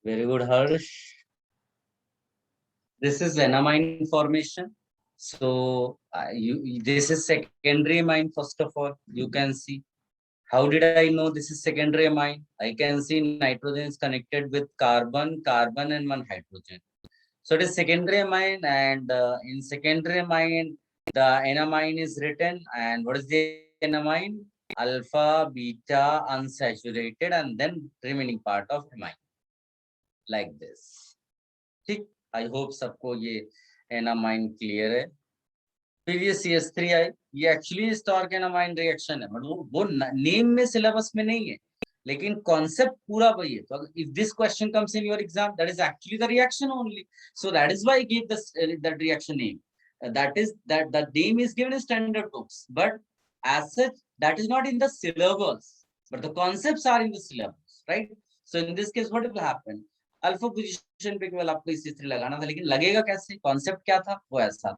Very good, Harsh. This is enamine formation. So this is secondary amine. First of all, you can see. How did I know this is secondary amine? I can see nitrogen is connected with carbon, carbon, and one hydrogen. So it is secondary amine, and in secondary amine, the enamine is written. And what is the enamine? Alpha, beta, unsaturated, and then remaining part of amine. Like this. ठीक, I hope सबको ये enamine clear है. फिर ये CH3 आई, ये actually Stark enamine reaction है, but वो name में सिलेबस में नहीं है, लेकिन कॉन्सेप्ट पूरा वही है. तो if this question comes in your exam, that is actually the reaction only. So that is why I give this that reaction name. That is that the name is given in standard books, but as such that is not in the syllabus, but the concepts are in the syllabus, right? So in this case what will happen? Alpha position पे केवल आपको CH3 लगाना था, लेकिन लगेगा कैसे? Concept क्या था वो ऐसा,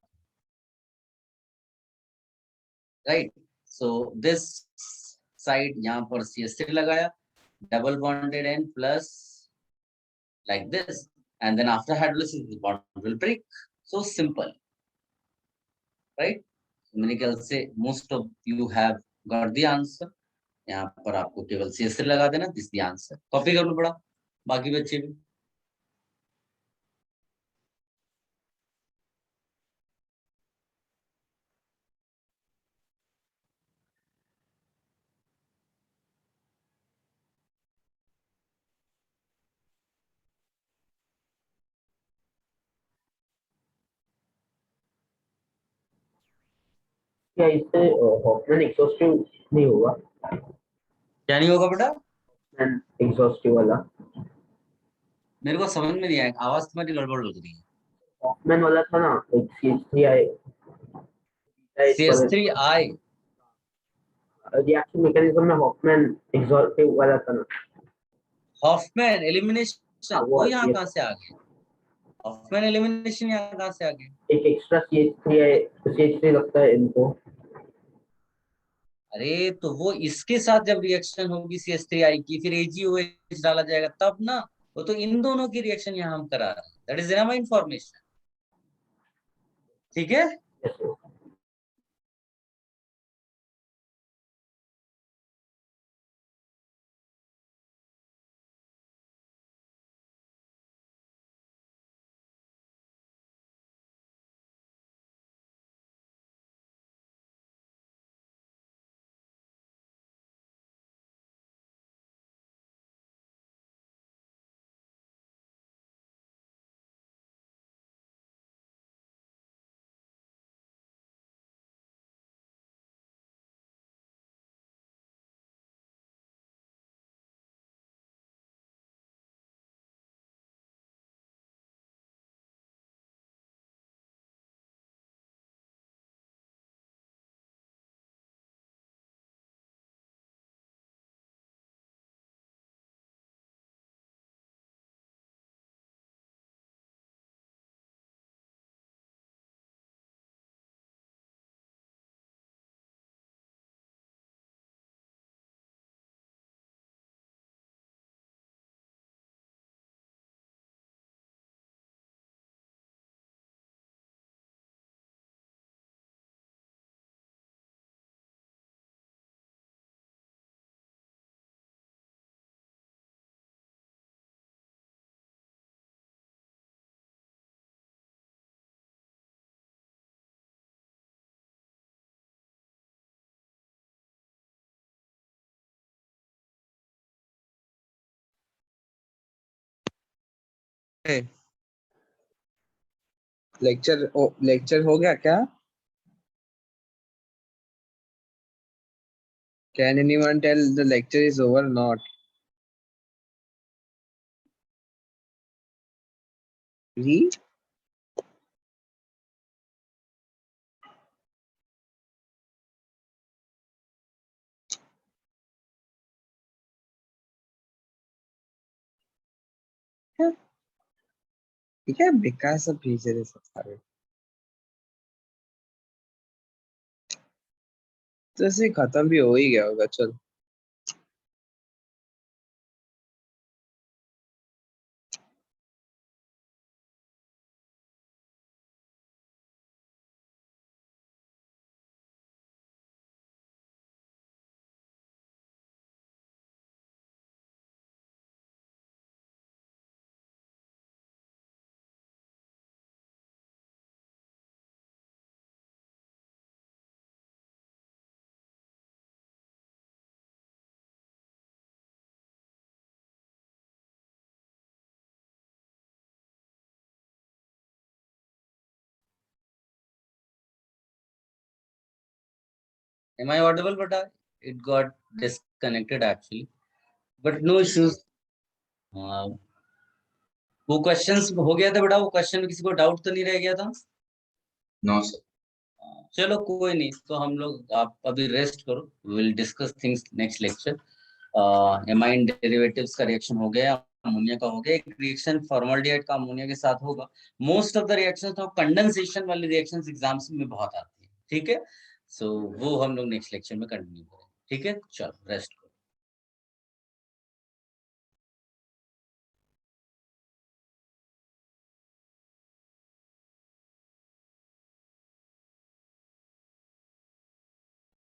राइट? सो दिस साइड यहाँ पर CH3 लगाया, double bonded and plus like this, and then after hydrolysis the bond will break. So simple, right? मेरे ख्याल से most of you have got the answer. यहाँ पर आपको केवल CH3 लगा देना, दिस द आंसर. कॉपी कर लो बड़ा, बाकी बच्चे भी. क्या इससे हॉफमैन एग्जॉस्टिव नहीं होगा? क्या नहीं होगा बेटा? एग्जॉस्टिव वाला मेरे को समझ में नहीं आया, आवाज तुम्हारी गड़बड़ लग रही है। हॉफमैन वाला था ना, एक CH3I CH3I रिएक्शन मैकेनिज्म में हॉफमैन एग्जॉल्टिव वाला था ना। हॉफमैन एलिमिनेशन, हाँ, वो वो यहाँ ये कहाँ से आ गया? हॉफमैन एलिमिनेशन यहाँ कहाँ से आ गया? एक एक्स्ट्रा CH3 लगता है इनको। अरे तो वो इसके साथ जब रिएक्शन होगी CH3I की, फिर AgOH डाला जाएगा तब ना। वो तो इन दोनों की रिएक्शन यहाँ हम करा रहे हैं, दैट इज एनफ इंफॉर्मेशन। ठीक है। ऐसे लेक्चर हो गया क्या? Can anyone tell the lecture is over or not? Read. ठीक है, बेकार सब भेजे रहे सब सारे। तो ऐसे खत्म भी हो ही गया होगा, चल। Am I audible? But it got disconnected actually. But no issues. वो क्वेश्चंस हो गया था बेटा, वो क्वेश्चन में किसी को डाउट तो नहीं रह गया था? No sir. चलो कोई नहीं, तो हम लोग, आप अभी रेस्ट करो, will discuss things next lecture. Amine derivatives का रिएक्शन हो गया, अमोनिया का हो गया, एक रिएक्शन फॉर्मल्डिहाइड का अमोनिया के साथ होगा। मोस्ट ऑफ द रिएक्शंस तो कंडेंसेशन वाली रिएक्शंस एग्जाम्स में बहुत आती है, ठीक है। सो वो हम लोग नेक्स्ट लेक्चर में कंटिन्यू करेंगे, ठीक है। चलो रेस्ट।